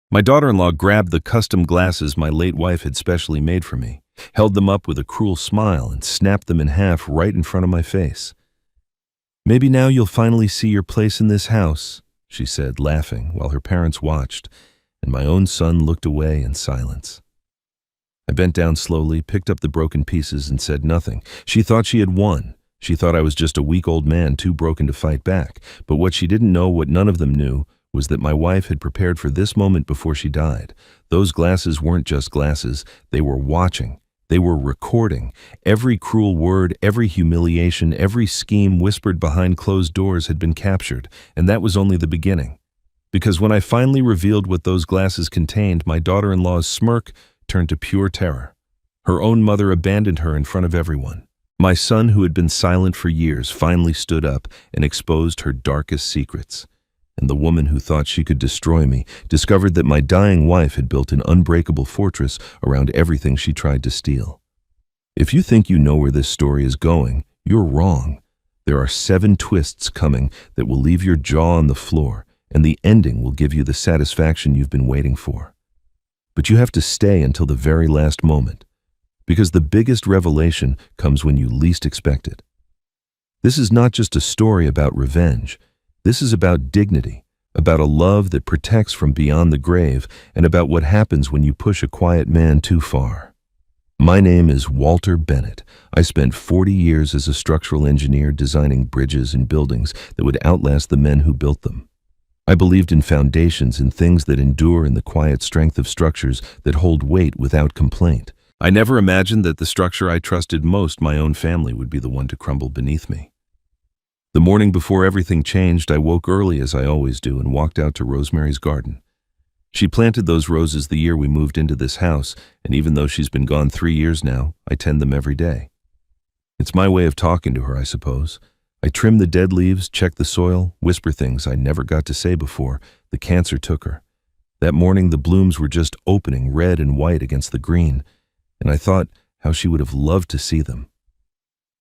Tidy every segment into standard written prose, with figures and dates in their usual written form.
My daughter-in-law grabbed the custom glasses my late wife had specially made for me, held them up with a cruel smile, and snapped them in half right in front of my face. "Maybe now you'll finally see your place in this house," she said, laughing, while her parents watched, and my own son looked away in silence. I bent down slowly, picked up the broken pieces, and said nothing. She thought she had won. She thought I was just a weak old man too broken to fight back. But what she didn't know, what none of them knew, was that my wife had prepared for this moment before she died. Those glasses weren't just glasses. They were watching. They were recording. Every cruel word, every humiliation, every scheme whispered behind closed doors had been captured, and that was only the beginning. Because when I finally revealed what those glasses contained, my daughter-in-law's smirk turned to pure terror. Her own mother abandoned her in front of everyone. My son, who had been silent for years, finally stood up and exposed her darkest secrets. And the woman who thought she could destroy me discovered that my dying wife had built an unbreakable fortress around everything she tried to steal. If you think you know where this story is going, you're wrong. There are 7 twists coming that will leave your jaw on the floor, and the ending will give you the satisfaction you've been waiting for. But you have to stay until the very last moment, because the biggest revelation comes when you least expect it. This is not just a story about revenge. This is about dignity, about a love that protects from beyond the grave, and about what happens when you push a quiet man too far. My name is Walter Bennett. I spent 40 years as a structural engineer designing bridges and buildings that would outlast the men who built them. I believed in foundations and things that endure, in the quiet strength of structures that hold weight without complaint. I never imagined that the structure I trusted most, my own family, would be the one to crumble beneath me. The morning before everything changed, I woke early as I always do and walked out to Rosemary's garden. She planted those roses the year we moved into this house, and even though she's been gone 3 years now, I tend them every day. It's my way of talking to her, I suppose. I trim the dead leaves, check the soil, whisper things I never got to say before. The cancer took her. That morning the blooms were just opening, red and white against the green, and I thought how she would have loved to see them.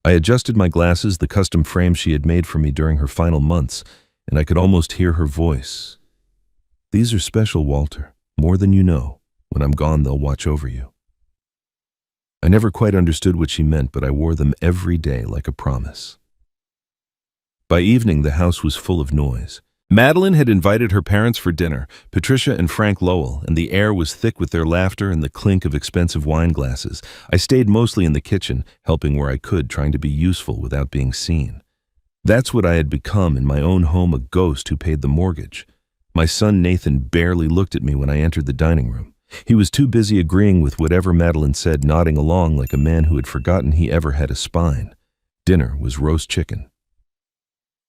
I adjusted my glasses, the custom frames she had made for me during her final months, and I could almost hear her voice. "These are special, Walter, more than you know. When I'm gone, they'll watch over you." I never quite understood what she meant, but I wore them every day like a promise. By evening, the house was full of noise. Madeline had invited her parents for dinner, Patricia and Frank Lowell, and the air was thick with their laughter and the clink of expensive wine glasses. I stayed mostly in the kitchen, helping where I could, trying to be useful without being seen. That's what I had become in my own home, a ghost who paid the mortgage. My son Nathan barely looked at me when I entered the dining room. He was too busy agreeing with whatever Madeline said, nodding along like a man who had forgotten he ever had a spine. Dinner was roast chicken.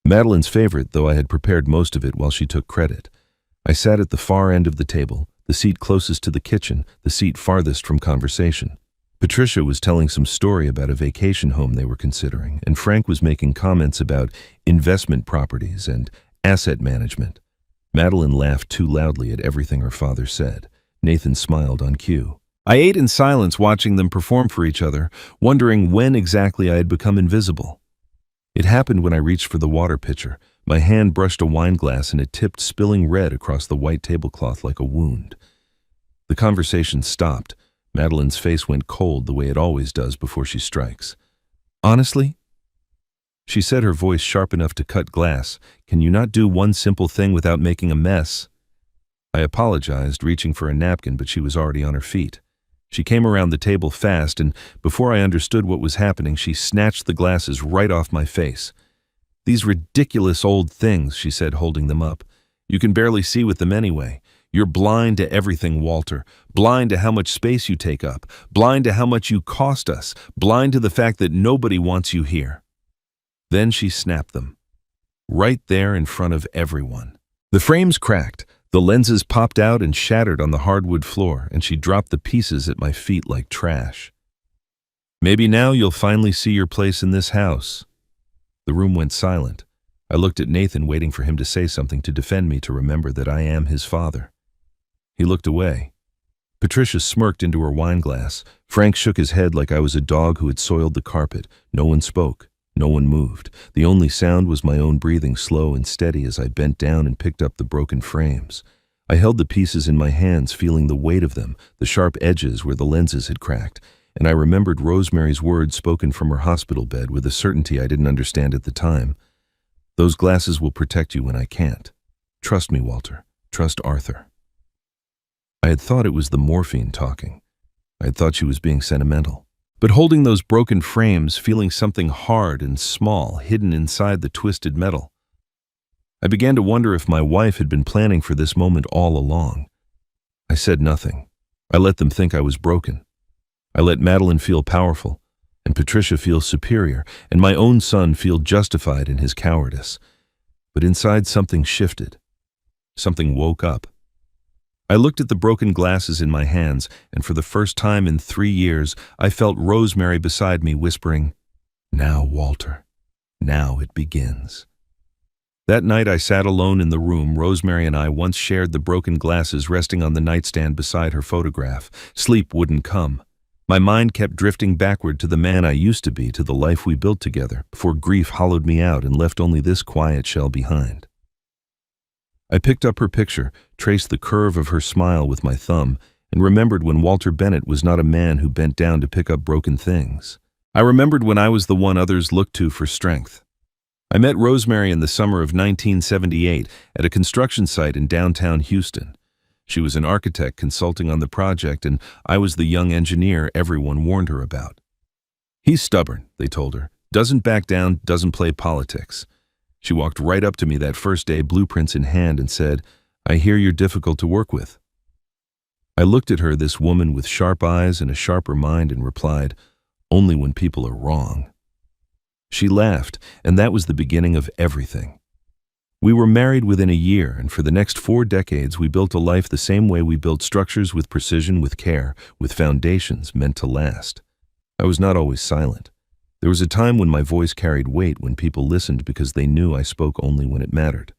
Madeline's favorite, though I had prepared most of it while she took credit. I sat at the far end of the table, the seat closest to the kitchen, the seat farthest from conversation. Patricia was telling some story about a vacation home they were considering, and Frank was making comments about investment properties and asset management. Madeline laughed too loudly at everything her father said. Nathan smiled on cue. I ate in silence, watching them perform for each other, wondering when exactly I had become invisible. It happened when I reached for the water pitcher. My hand brushed a wine glass and it tipped, spilling red across the white tablecloth like a wound. The conversation stopped. Madeline's face went cold the way it always does before she strikes. "Honestly?" She said, her voice sharp enough to cut glass. "Can you not do one simple thing without making a mess?" I apologized, reaching for a napkin, but she was already on her feet. She came around the table fast, and before I understood what was happening, she snatched the glasses right off my face. "These ridiculous old things," she said, holding them up. "You can barely see with them anyway. You're blind to everything, Walter. Blind to how much space you take up. Blind to how much you cost us. Blind to the fact that nobody wants you here." Then she snapped them. Right there in front of everyone. The frames cracked. The lenses popped out and shattered on the hardwood floor, and she dropped the pieces at my feet like trash. "Maybe now you'll finally see your place in this house." The room went silent. I looked at Nathan, waiting for him to say something to defend me, to remember that I am his father. He looked away. Patricia smirked into her wine glass. Frank shook his head like I was a dog who had soiled the carpet. No one spoke. No one moved. The only sound was my own breathing, slow and steady, as I bent down and picked up the broken frames. I held the pieces in my hands, feeling the weight of them, the sharp edges where the lenses had cracked, and I remembered Rosemary's words spoken from her hospital bed with a certainty I didn't understand at the time. Those glasses will protect you when I can't. Trust me, Walter. Trust Arthur. I had thought it was the morphine talking. I had thought she was being sentimental. But holding those broken frames, feeling something hard and small hidden inside the twisted metal, I began to wonder if my wife had been planning for this moment all along. I said nothing. I let them think I was broken. I let Madeline feel powerful, and Patricia feel superior, and my own son feel justified in his cowardice. But inside something shifted. Something woke up. I looked at the broken glasses in my hands, and for the first time in 3 years, I felt Rosemary beside me whispering, "Now, Walter, now it begins." That night I sat alone in the room Rosemary and I once shared, the broken glasses resting on the nightstand beside her photograph. Sleep wouldn't come. My mind kept drifting backward to the man I used to be, to the life we built together, before grief hollowed me out and left only this quiet shell behind. I picked up her picture, traced the curve of her smile with my thumb, and remembered when Walter Bennett was not a man who bent down to pick up broken things. I remembered when I was the one others looked to for strength. I met Rosemary in the summer of 1978 at a construction site in downtown Houston. She was an architect consulting on the project, and I was the young engineer everyone warned her about. "He's stubborn," they told her. "Doesn't back down, doesn't play politics." She walked right up to me that first day, blueprints in hand, and said, "I hear you're difficult to work with." I looked at her, this woman with sharp eyes and a sharper mind, and replied, "Only when people are wrong." She laughed, and that was the beginning of everything. We were married within a year, and for the next 4 decades we built a life the same way we built structures, with precision, with care, with foundations meant to last. I was not always silent. There was a time when my voice carried weight, when people listened because they knew I spoke only when it mattered.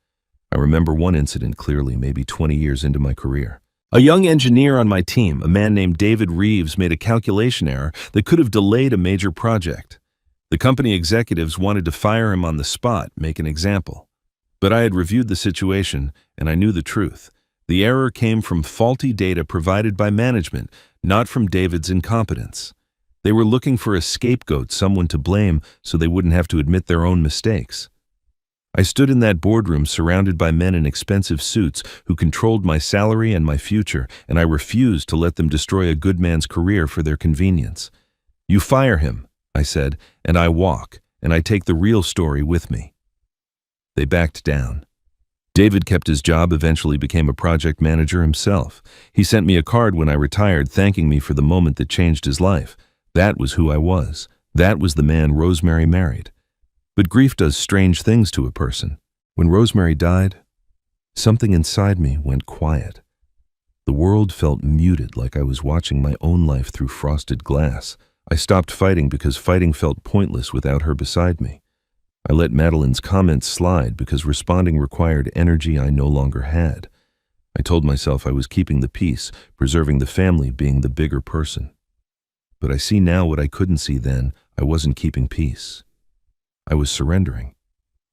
I remember one incident clearly, maybe 20 years into my career. A young engineer on my team, a man named David Reeves, made a calculation error that could have delayed a major project. The company executives wanted to fire him on the spot, make an example. But I had reviewed the situation, and I knew the truth. The error came from faulty data provided by management, not from David's incompetence. They were looking for a scapegoat, someone to blame, so they wouldn't have to admit their own mistakes. I stood in that boardroom surrounded by men in expensive suits who controlled my salary and my future, and I refused to let them destroy a good man's career for their convenience. "You fire him," I said, "and I walk, and I take the real story with me." They backed down. David kept his job, eventually became a project manager himself. He sent me a card when I retired, thanking me for the moment that changed his life. That was who I was. That was the man Rosemary married. But grief does strange things to a person. When Rosemary died, something inside me went quiet. The world felt muted, like I was watching my own life through frosted glass. I stopped fighting because fighting felt pointless without her beside me. I let Madeline's comments slide because responding required energy I no longer had. I told myself I was keeping the peace, preserving the family, being the bigger person. But I see now what I couldn't see then. I wasn't keeping peace. I was surrendering.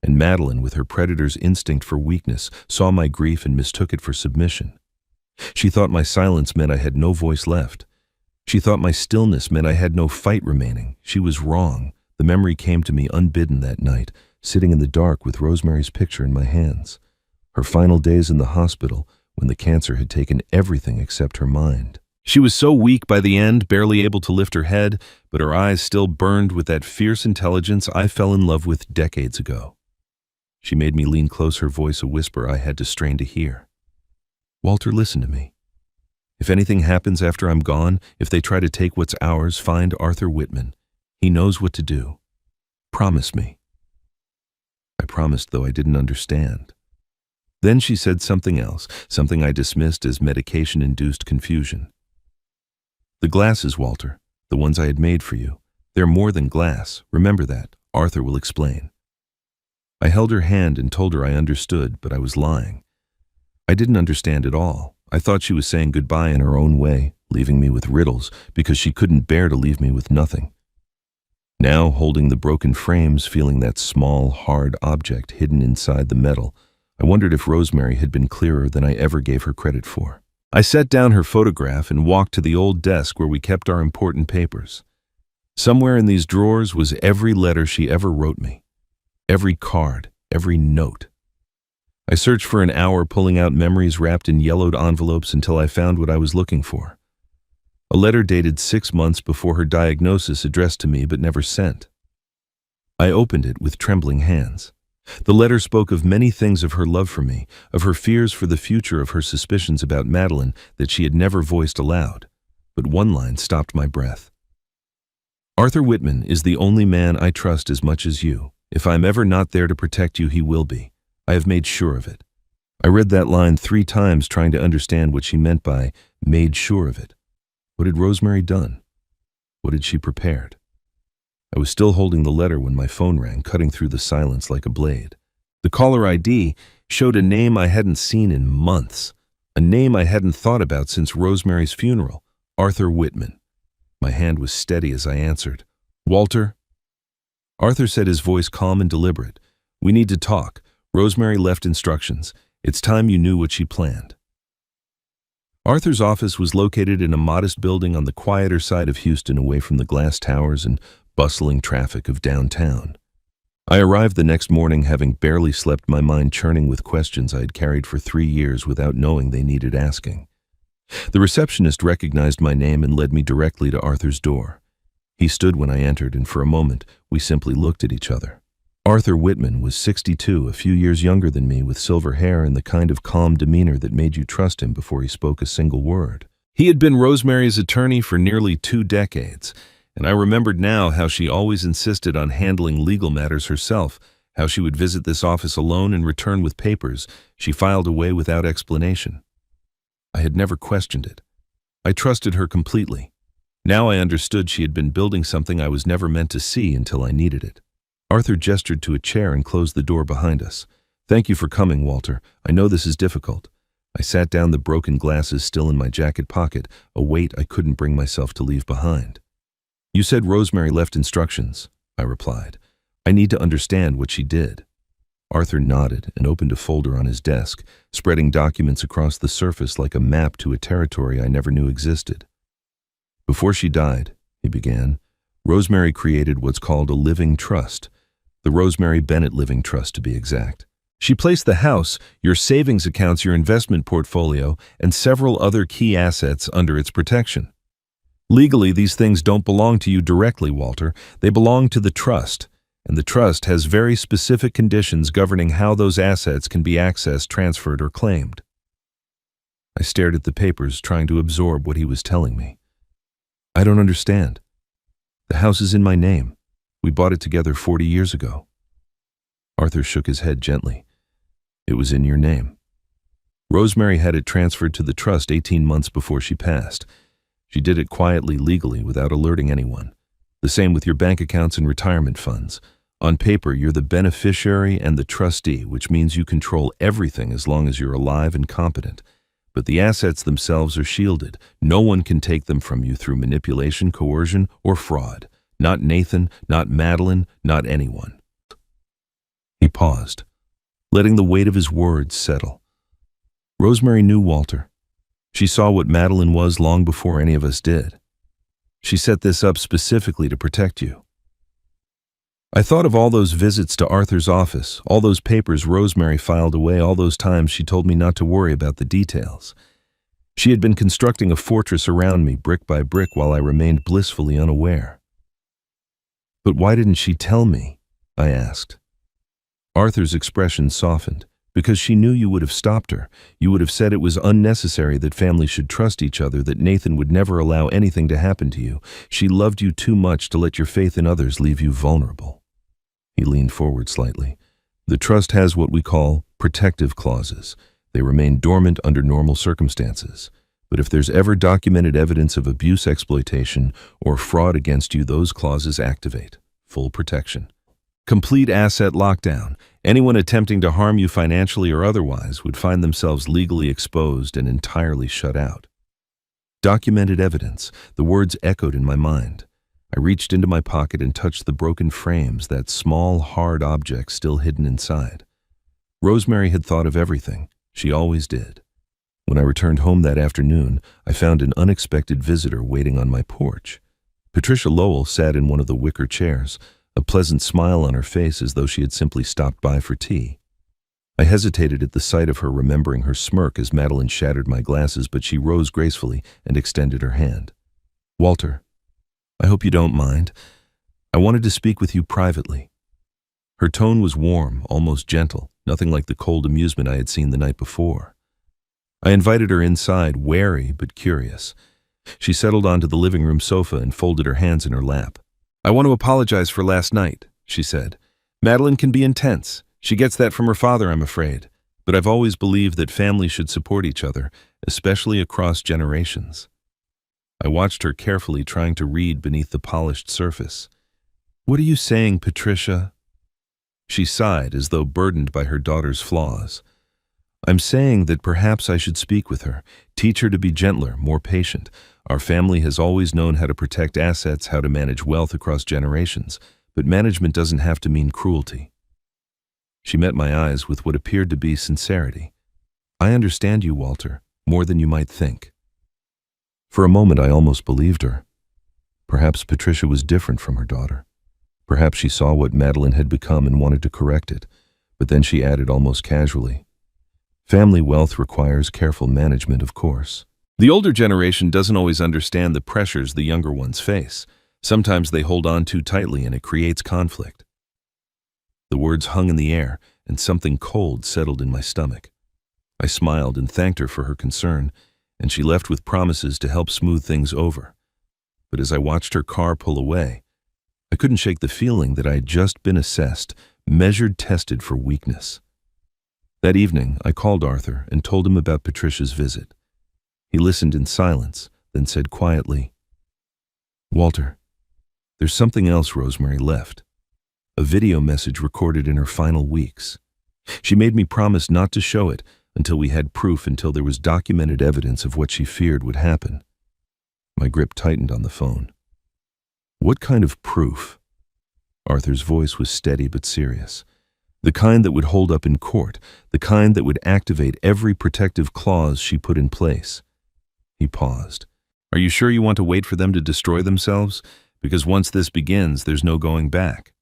And Madeline, with her predator's instinct for weakness, saw my grief and mistook it for submission. She thought my silence meant I had no voice left. She thought my stillness meant I had no fight remaining. She was wrong. The memory came to me unbidden that night, sitting in the dark with Rosemary's picture in my hands. Her final days in the hospital, when the cancer had taken everything except her mind. She was so weak by the end, barely able to lift her head, but her eyes still burned with that fierce intelligence I fell in love with decades ago. She made me lean close, her voice a whisper I had to strain to hear. "Walter, listen to me. If anything happens after I'm gone, if they try to take what's ours, find Arthur Whitman. He knows what to do. Promise me." I promised, though I didn't understand. Then she said something else, something I dismissed as medication-induced confusion. "The glasses, Walter, the ones I had made for you, they're more than glass. Remember that. Arthur will explain." I held her hand and told her I understood, but I was lying. I didn't understand at all. I thought she was saying goodbye in her own way, leaving me with riddles, because she couldn't bear to leave me with nothing. Now, holding the broken frames, feeling that small, hard object hidden inside the metal, I wondered if Rosemary had been clearer than I ever gave her credit for. I set down her photograph and walked to the old desk where we kept our important papers. Somewhere in these drawers was every letter she ever wrote me, every card, every note. I searched for an hour, pulling out memories wrapped in yellowed envelopes until I found what I was looking for. A letter dated 6 months before her diagnosis, addressed to me but never sent. I opened it with trembling hands. The letter spoke of many things: of her love for me, of her fears for the future, of her suspicions about Madeline that she had never voiced aloud. But one line stopped my breath. Arthur Whitman is the only man I trust as much as you. If I'm ever not there to protect you, he will be. I have made sure of it. I read that line 3 times, trying to understand what she meant by made sure of it. What had Rosemary done? What had she prepared? I was still holding the letter when my phone rang, cutting through the silence like a blade. The caller ID showed a name I hadn't seen in months, a name I hadn't thought about since Rosemary's funeral: Arthur Whitman. My hand was steady as I answered. "Walter?" Arthur said, his voice calm and deliberate. "We need to talk. Rosemary left instructions. It's time you knew what she planned." Arthur's office was located in a modest building on the quieter side of Houston, away from the glass towers and bustling traffic of downtown. I arrived the next morning, having barely slept, my mind churning with questions I had carried for 3 years without knowing they needed asking. The receptionist recognized my name and led me directly to Arthur's door. He stood when I entered, and for a moment we simply looked at each other. Arthur Whitman was 62, a few years younger than me, with silver hair and the kind of calm demeanor that made you trust him before he spoke a single word. He had been Rosemary's attorney for nearly 2 decades, and I remembered now how she always insisted on handling legal matters herself, how she would visit this office alone and return with papers she filed away without explanation. I had never questioned it. I trusted her completely. Now I understood she had been building something I was never meant to see until I needed it. Arthur gestured to a chair and closed the door behind us. "Thank you for coming, Walter. I know this is difficult." I sat down, the broken glasses still in my jacket pocket, a weight I couldn't bring myself to leave behind. "You said Rosemary left instructions," I replied. "I need to understand what she did." Arthur nodded and opened a folder on his desk, spreading documents across the surface like a map to a territory I never knew existed. "Before she died," he began, "Rosemary created what's called a living trust, the Rosemary Bennett Living Trust to be exact. She placed the house, your savings accounts, your investment portfolio, and several other key assets under its protection. Legally, these things don't belong to you directly, Walter. They belong to the trust, and the trust has very specific conditions governing how those assets can be accessed, transferred, or claimed." I stared at the papers, trying to absorb what he was telling me. "I don't understand. The house is in my name. We bought it together 40 years ago." Arthur shook his head gently. "It was in your name. Rosemary had it transferred to the trust 18 months before she passed. She did it quietly, legally, without alerting anyone. The same with your bank accounts and retirement funds. On paper, you're the beneficiary and the trustee, which means you control everything as long as you're alive and competent. But the assets themselves are shielded. No one can take them from you through manipulation, coercion, or fraud. Not Nathan, not Madeline, not anyone." He paused, letting the weight of his words settle. "Rosemary knew Walter. She saw what Madeline was long before any of us did. She set this up specifically to protect you." I thought of all those visits to Arthur's office, all those papers Rosemary filed away, all those times she told me not to worry about the details. She had been constructing a fortress around me, brick by brick, while I remained blissfully unaware. "But why didn't she tell me?" I asked. Arthur's expression softened. "Because she knew you would have stopped her. You would have said it was unnecessary, that families should trust each other, that Nathan would never allow anything to happen to you. She loved you too much to let your faith in others leave you vulnerable." He leaned forward slightly. "The trust has what we call protective clauses. They remain dormant under normal circumstances. But if there's ever documented evidence of abuse, exploitation, or fraud against you, those clauses activate. Full protection. Complete asset lockdown. Anyone attempting to harm you financially or otherwise would find themselves legally exposed and entirely shut out." Documented evidence. The words echoed in my mind. I reached into my pocket and touched the broken frames, that small, hard object still hidden inside. Rosemary had thought of everything. She always did. When I returned home that afternoon, I found an unexpected visitor waiting on my porch. Patricia Lowell sat in one of the wicker chairs, a pleasant smile on her face as though she had simply stopped by for tea. I hesitated at the sight of her, remembering her smirk as Madeline shattered my glasses, but she rose gracefully and extended her hand. "Walter, I hope you don't mind. I wanted to speak with you privately." Her tone was warm, almost gentle, nothing like the cold amusement I had seen the night before. I invited her inside, wary but curious. She settled onto the living room sofa and folded her hands in her lap. "I want to apologize for last night," she said. "Madeline can be intense. She gets that from her father, I'm afraid. But I've always believed that families should support each other, especially across generations." I watched her carefully, trying to read beneath the polished surface. "What are you saying, Patricia?" She sighed, as though burdened by her daughter's flaws. "I'm saying that perhaps I should speak with her, teach her to be gentler, more patient. Our family has always known how to protect assets, how to manage wealth across generations, but management doesn't have to mean cruelty." She met my eyes with what appeared to be sincerity. "I understand you, Walter, more than you might think." For a moment, I almost believed her. Perhaps Patricia was different from her daughter. Perhaps she saw what Madeline had become and wanted to correct it, but then she added almost casually, "Family wealth requires careful management, of course. The older generation doesn't always understand the pressures the younger ones face. Sometimes they hold on too tightly and it creates conflict." The words hung in the air, and something cold settled in my stomach. I smiled and thanked her for her concern, and she left with promises to help smooth things over. But as I watched her car pull away, I couldn't shake the feeling that I had just been assessed, measured, tested for weakness. That evening, I called Arthur and told him about Patricia's visit. He listened in silence, then said quietly, "Walter, there's something else Rosemary left. A video message recorded in her final weeks. She made me promise not to show it until we had proof, until there was documented evidence of what she feared would happen." My grip tightened on the phone. "What kind of proof?" Arthur's voice was steady but serious. "The kind that would hold up in court, the kind that would activate every protective clause she put in place." He paused. "Are you sure you want to wait for them to destroy themselves? Because once this begins, there's no going back."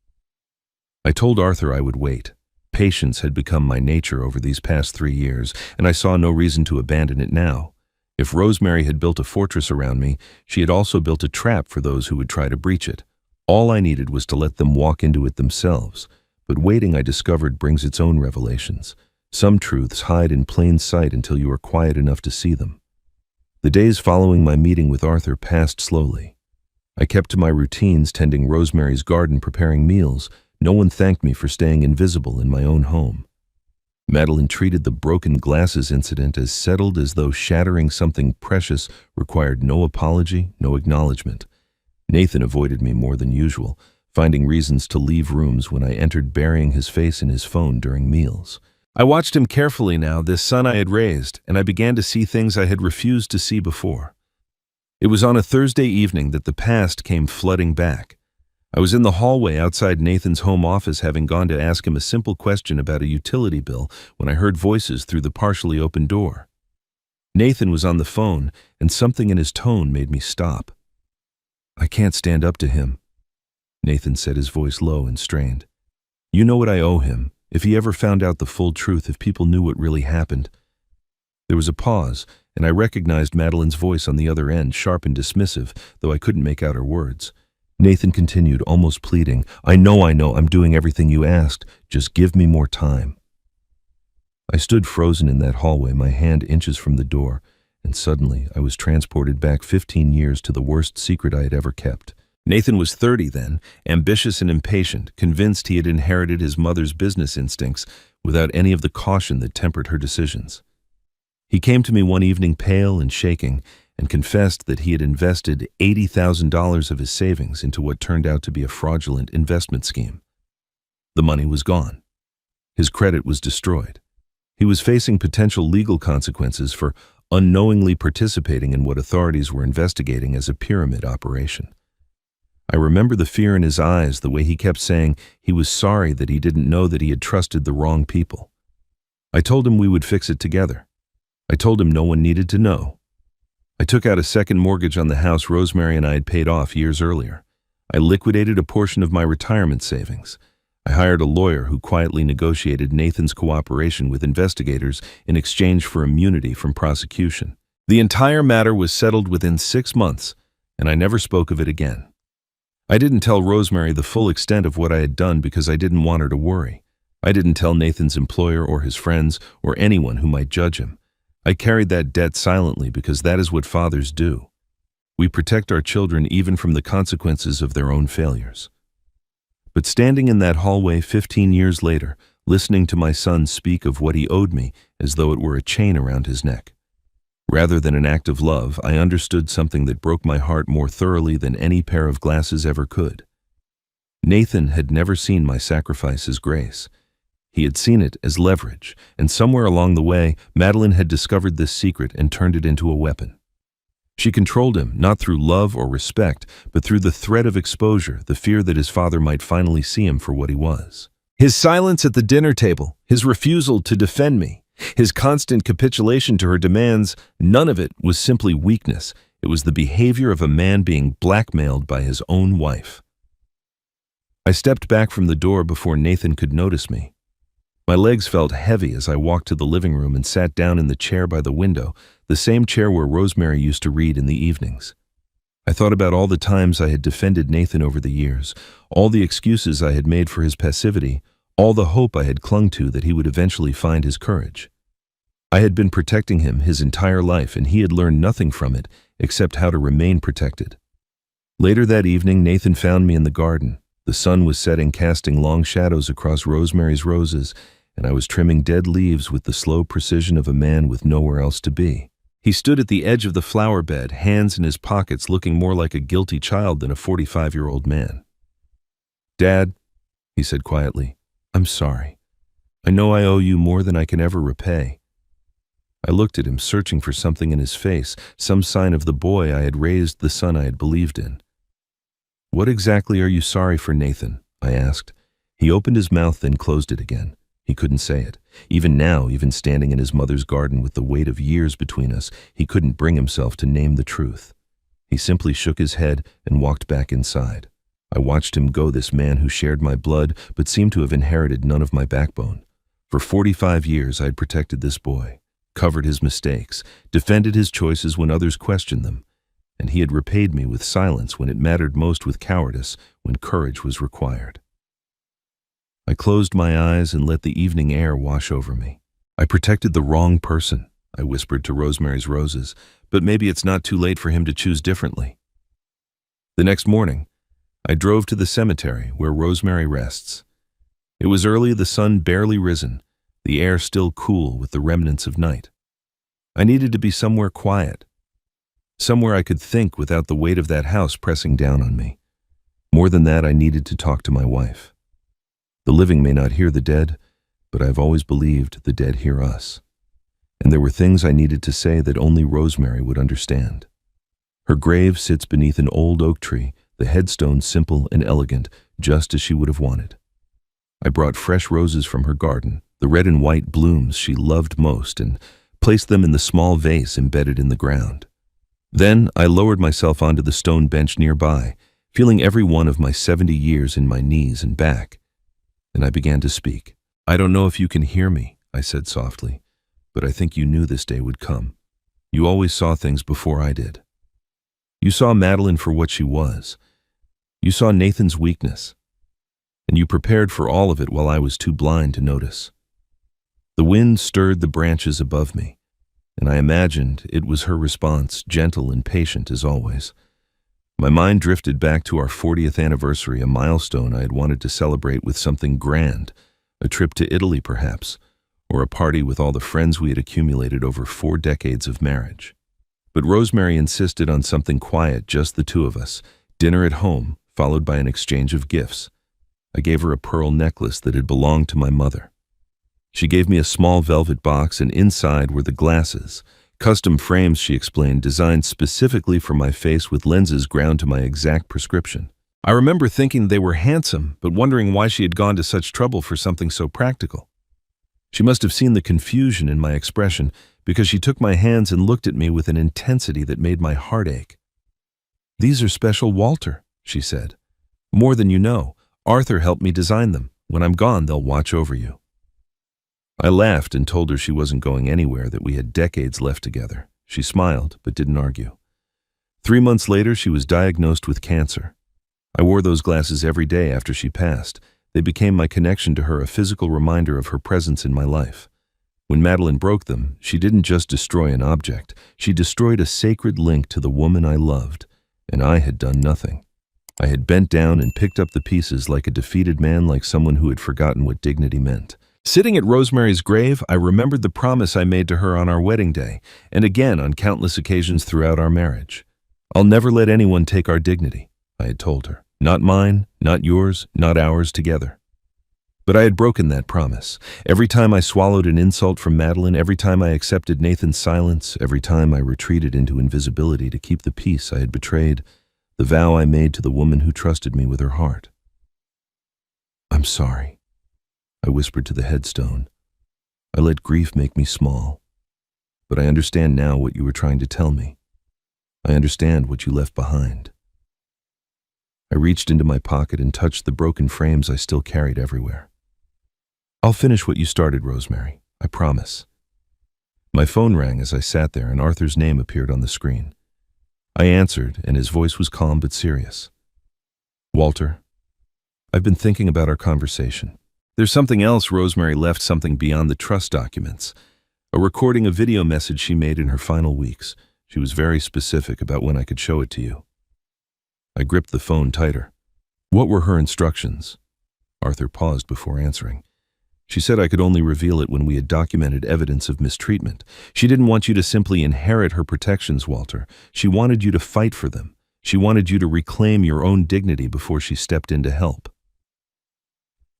I told Arthur I would wait. Patience had become my nature over these past 3 years, and I saw no reason to abandon it now. If Rosemary had built a fortress around me, she had also built a trap for those who would try to breach it. All I needed was to let them walk into it themselves. But waiting, I discovered, brings its own revelations. Some truths hide in plain sight until you are quiet enough to see them. The days following my meeting with Arthur passed slowly. I kept to my routines, tending Rosemary's garden, preparing meals. No one thanked me for staying invisible in my own home. Madeline treated the broken glasses incident as settled, as though shattering something precious required no apology, no acknowledgement. Nathan avoided me more than usual, finding reasons to leave rooms when I entered, burying his face in his phone during meals. I watched him carefully now, this son I had raised, and I began to see things I had refused to see before. It was on a Thursday evening that the past came flooding back. I was in the hallway outside Nathan's home office, having gone to ask him a simple question about a utility bill, when I heard voices through the partially open door. Nathan was on the phone, and something in his tone made me stop. "I can't stand up to him," Nathan said, his voice low and strained. "You know what I owe him. If he ever found out the full truth, if people knew what really happened." There was a pause, and I recognized Madeline's voice on the other end, sharp and dismissive, though I couldn't make out her words. Nathan continued, almost pleading, I know, I'm doing everything you asked. Just give me more time." I stood frozen in that hallway, my hand inches from the door, and suddenly I was transported back 15 years to the worst secret I had ever kept. Nathan was 30 then, ambitious and impatient, convinced he had inherited his mother's business instincts without any of the caution that tempered her decisions. He came to me one evening, pale and shaking, and confessed that he had invested $80,000 of his savings into what turned out to be a fraudulent investment scheme. The money was gone. His credit was destroyed. He was facing potential legal consequences for unknowingly participating in what authorities were investigating as a pyramid operation. I remember the fear in his eyes, the way he kept saying he was sorry that he didn't know, that he had trusted the wrong people. I told him we would fix it together. I told him no one needed to know. I took out a second mortgage on the house Rosemary and I had paid off years earlier. I liquidated a portion of my retirement savings. I hired a lawyer who quietly negotiated Nathan's cooperation with investigators in exchange for immunity from prosecution. The entire matter was settled within 6 months, and I never spoke of it again. I didn't tell Rosemary the full extent of what I had done because I didn't want her to worry. I didn't tell Nathan's employer or his friends or anyone who might judge him. I carried that debt silently because that is what fathers do. We protect our children even from the consequences of their own failures. But standing in that hallway 15 years later, listening to my son speak of what he owed me as though it were a chain around his neck. Rather than an act of love, I understood something that broke my heart more thoroughly than any pair of glasses ever could. Nathan had never seen my sacrifice as grace. He had seen it as leverage, and somewhere along the way, Madeline had discovered this secret and turned it into a weapon. She controlled him, not through love or respect, but through the threat of exposure, the fear that his father might finally see him for what he was. His silence at the dinner table, his refusal to defend me, his constant capitulation to her demands, none of it was simply weakness. It was the behavior of a man being blackmailed by his own wife. I stepped back from the door before Nathan could notice me. My legs felt heavy as I walked to the living room and sat down in the chair by the window, the same chair where Rosemary used to read in the evenings. I thought about all the times I had defended Nathan over the years, all the excuses I had made for his passivity, all the hope I had clung to that he would eventually find his courage. I had been protecting him his entire life, and he had learned nothing from it except how to remain protected. Later that evening, Nathan found me in the garden. The sun was setting, casting long shadows across Rosemary's roses, and I was trimming dead leaves with the slow precision of a man with nowhere else to be. He stood at the edge of the flower bed, hands in his pockets, looking more like a guilty child than a 45-year-old man. "Dad," he said quietly, "I'm sorry. I know I owe you more than I can ever repay." I looked at him, searching for something in his face, some sign of the boy I had raised, the son I had believed in. "What exactly are you sorry for, Nathan?" I asked. He opened his mouth, then closed it again. He couldn't say it. Even now, even standing in his mother's garden with the weight of years between us, he couldn't bring himself to name the truth. He simply shook his head and walked back inside. I watched him go, this man who shared my blood but seemed to have inherited none of my backbone. For 45 years I had protected this boy, covered his mistakes, defended his choices when others questioned them, and he had repaid me with silence when it mattered most, with cowardice when courage was required. I closed my eyes and let the evening air wash over me. "I protected the wrong person," I whispered to Rosemary's roses, "but maybe it's not too late for him to choose differently." The next morning, I drove to the cemetery where Rosemary rests. It was early, the sun barely risen, the air still cool with the remnants of night. I needed to be somewhere quiet, somewhere I could think without the weight of that house pressing down on me. More than that, I needed to talk to my wife. The living may not hear the dead, but I've always believed the dead hear us. And there were things I needed to say that only Rosemary would understand. Her grave sits beneath an old oak tree, the headstone simple and elegant, just as she would have wanted. I brought fresh roses from her garden, the red and white blooms she loved most, and placed them in the small vase embedded in the ground. Then I lowered myself onto the stone bench nearby, feeling every one of my 70 years in my knees and back. And I began to speak. "I don't know if you can hear me," I said softly, "but I think you knew this day would come. You always saw things before I did. You saw Madeline for what she was. You saw Nathan's weakness. And you prepared for all of it while I was too blind to notice." The wind stirred the branches above me, and I imagined it was her response, gentle and patient as always. My mind drifted back to our 40th anniversary, a milestone I had wanted to celebrate with something grand, a trip to Italy perhaps, or a party with all the friends we had accumulated over 4 decades of marriage. But Rosemary insisted on something quiet, just the two of us, dinner at home, followed by an exchange of gifts. I gave her a pearl necklace that had belonged to my mother. She gave me a small velvet box, and inside were the glasses, custom frames, she explained, designed specifically for my face with lenses ground to my exact prescription. I remember thinking they were handsome, but wondering why she had gone to such trouble for something so practical. She must have seen the confusion in my expression, because she took my hands and looked at me with an intensity that made my heart ache. "These are special, Walter," she said. "More than you know. Arthur helped me design them. When I'm gone, they'll watch over you." I laughed and told her she wasn't going anywhere, that we had decades left together. She smiled, but didn't argue. 3 months later, she was diagnosed with cancer. I wore those glasses every day after she passed. They became my connection to her, a physical reminder of her presence in my life. When Madeline broke them, she didn't just destroy an object. She destroyed a sacred link to the woman I loved, and I had done nothing. I had bent down and picked up the pieces like a defeated man, like someone who had forgotten what dignity meant. Sitting at Rosemary's grave, I remembered the promise I made to her on our wedding day, and again on countless occasions throughout our marriage. "I'll never let anyone take our dignity," I had told her. "Not mine, not yours, not ours together." But I had broken that promise. Every time I swallowed an insult from Madeline, every time I accepted Nathan's silence, every time I retreated into invisibility to keep the peace I had betrayed, the vow I made to the woman who trusted me with her heart. "I'm sorry," I whispered to the headstone. "I let grief make me small. But I understand now what you were trying to tell me. I understand what you left behind." I reached into my pocket and touched the broken frames I still carried everywhere. "I'll finish what you started, Rosemary. I promise." My phone rang as I sat there, and Arthur's name appeared on the screen. I answered, and his voice was calm but serious. "Walter, I've been thinking about our conversation. There's something else. Rosemary left something beyond the trust documents. A recording, a video message she made in her final weeks. She was very specific about when I could show it to you." I gripped the phone tighter. "What were her instructions?" Arthur paused before answering. "She said I could only reveal it when we had documented evidence of mistreatment. She didn't want you to simply inherit her protections, Walter. She wanted you to fight for them. She wanted you to reclaim your own dignity before she stepped in to help."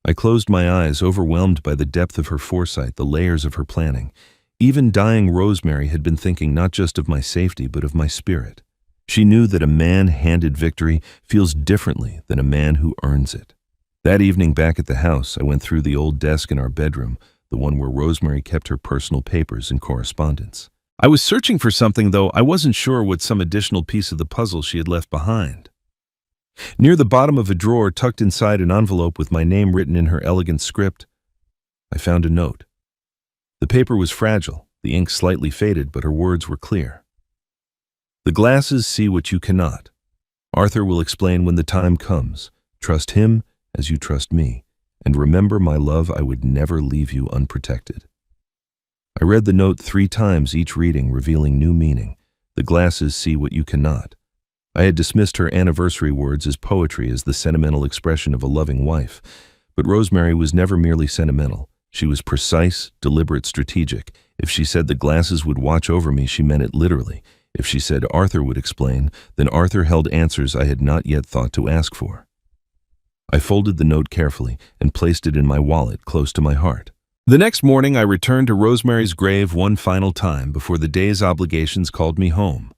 I closed my eyes, overwhelmed by the depth of her foresight, the layers of her planning. Even dying Rosemary had been thinking not just of my safety, but of my spirit. She knew that a man-handed victory feels differently than a man who earns it. That evening back at the house, I went through the old desk in our bedroom, the one where Rosemary kept her personal papers and correspondence. I was searching for something, though I wasn't sure what some additional piece of the puzzle she had left behind. Near the bottom of a drawer, tucked inside an envelope with my name written in her elegant script, I found a note. The paper was fragile, the ink slightly faded, but her words were clear. "The glasses see what you cannot. Arthur will explain when the time comes. Trust him as you trust me. And remember, my love, I would never leave you unprotected." I read the note 3 times, each reading revealing new meaning. The glasses see what you cannot. I had dismissed her anniversary words as poetry, as the sentimental expression of a loving wife. But Rosemary was never merely sentimental. She was precise, deliberate, strategic. If she said the glasses would watch over me, she meant it literally. If she said Arthur would explain, then Arthur held answers I had not yet thought to ask for. I folded the note carefully and placed it in my wallet close to my heart. The next morning, I returned to Rosemary's grave one final time before the day's obligations called me home.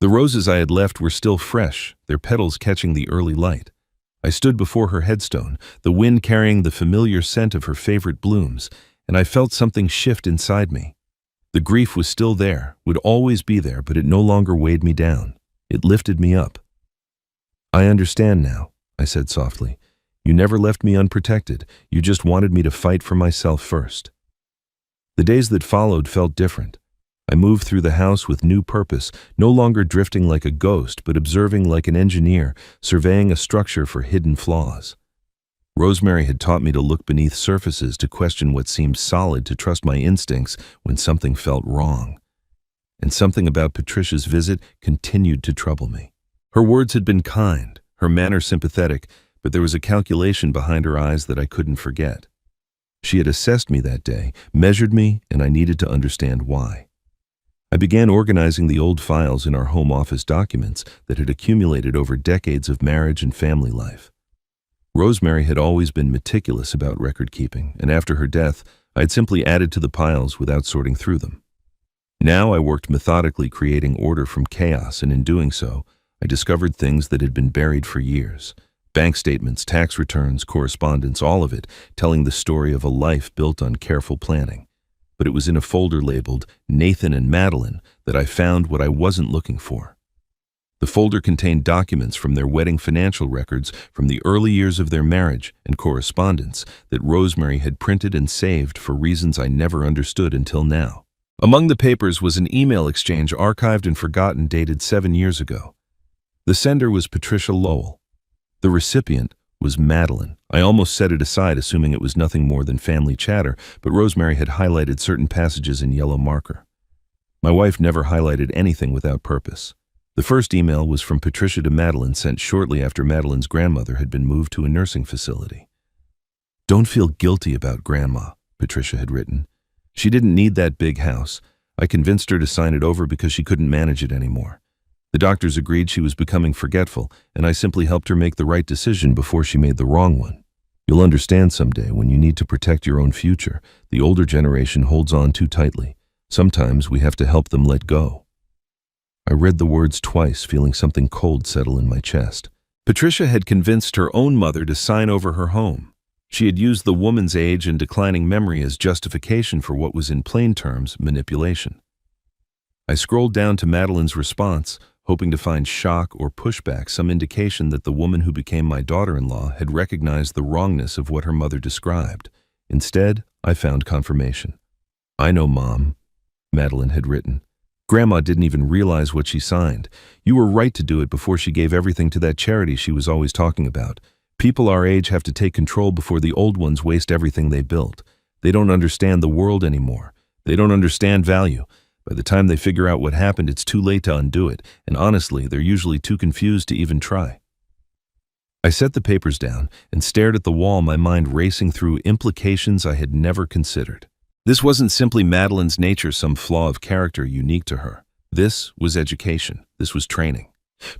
The roses I had left were still fresh, their petals catching the early light. I stood before her headstone, the wind carrying the familiar scent of her favorite blooms, and I felt something shift inside me. The grief was still there, would always be there, but it no longer weighed me down. It lifted me up. "I understand now," I said softly. "You never left me unprotected. You just wanted me to fight for myself first." The days that followed felt different. I moved through the house with new purpose, no longer drifting like a ghost, but observing like an engineer, surveying a structure for hidden flaws. Rosemary had taught me to look beneath surfaces, to question what seemed solid, to trust my instincts when something felt wrong. And something about Patricia's visit continued to trouble me. Her words had been kind, her manner sympathetic, but there was a calculation behind her eyes that I couldn't forget. She had assessed me that day, measured me, and I needed to understand why. I began organizing the old files in our home office documents that had accumulated over decades of marriage and family life. Rosemary had always been meticulous about record keeping, and after her death, I had simply added to the piles without sorting through them. Now I worked methodically, creating order from chaos, and in doing so, I discovered things that had been buried for years. Bank statements, tax returns, correspondence, all of it, telling the story of a life built on careful planning. But it was in a folder labeled Nathan and Madeline that I found what I wasn't looking for. The folder contained documents from their wedding financial records from the early years of their marriage and correspondence that Rosemary had printed and saved for reasons I never understood until now. Among the papers was an email exchange archived and forgotten dated 7 years ago. The sender was Patricia Lowell. The recipient was Madeline. I almost set it aside, assuming it was nothing more than family chatter, but Rosemary had highlighted certain passages in yellow marker. My wife never highlighted anything without purpose. The first email was from Patricia to Madeline, sent shortly after Madeline's grandmother had been moved to a nursing facility. "Don't feel guilty about Grandma," Patricia had written. "She didn't need that big house. I convinced her to sign it over because she couldn't manage it anymore. The doctors agreed she was becoming forgetful, and I simply helped her make the right decision before she made the wrong one. You'll understand someday when you need to protect your own future. The older generation holds on too tightly. Sometimes we have to help them let go." I read the words twice, feeling something cold settle in my chest. Patricia had convinced her own mother to sign over her home. She had used the woman's age and declining memory as justification for what was in plain terms manipulation. I scrolled down to Madeline's response, hoping to find shock or pushback, some indication that the woman who became my daughter-in-law had recognized the wrongness of what her mother described. Instead, I found confirmation. "I know, Mom," Madeline had written. "Grandma didn't even realize what she signed. You were right to do it before she gave everything to that charity she was always talking about. People our age have to take control before the old ones waste everything they built. They don't understand the world anymore. They don't understand value. By the time they figure out what happened, it's too late to undo it, and honestly, they're usually too confused to even try." I set the papers down and stared at the wall, my mind racing through implications I had never considered. This wasn't simply Madeline's nature, some flaw of character unique to her. This was education. This was training.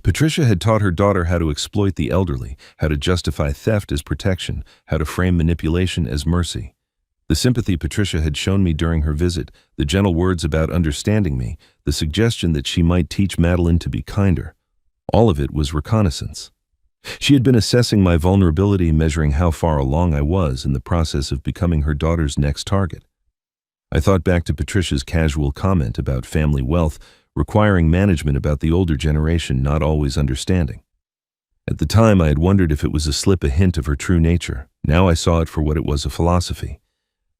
Patricia had taught her daughter how to exploit the elderly, how to justify theft as protection, how to frame manipulation as mercy. The sympathy Patricia had shown me during her visit, the gentle words about understanding me, the suggestion that she might teach Madeline to be kinder, all of it was reconnaissance. She had been assessing my vulnerability, measuring how far along I was in the process of becoming her daughter's next target. I thought back to Patricia's casual comment about family wealth requiring management, about the older generation not always understanding. At the time, I had wondered if it was a slip, a hint of her true nature. Now I saw it for what it was, a philosophy.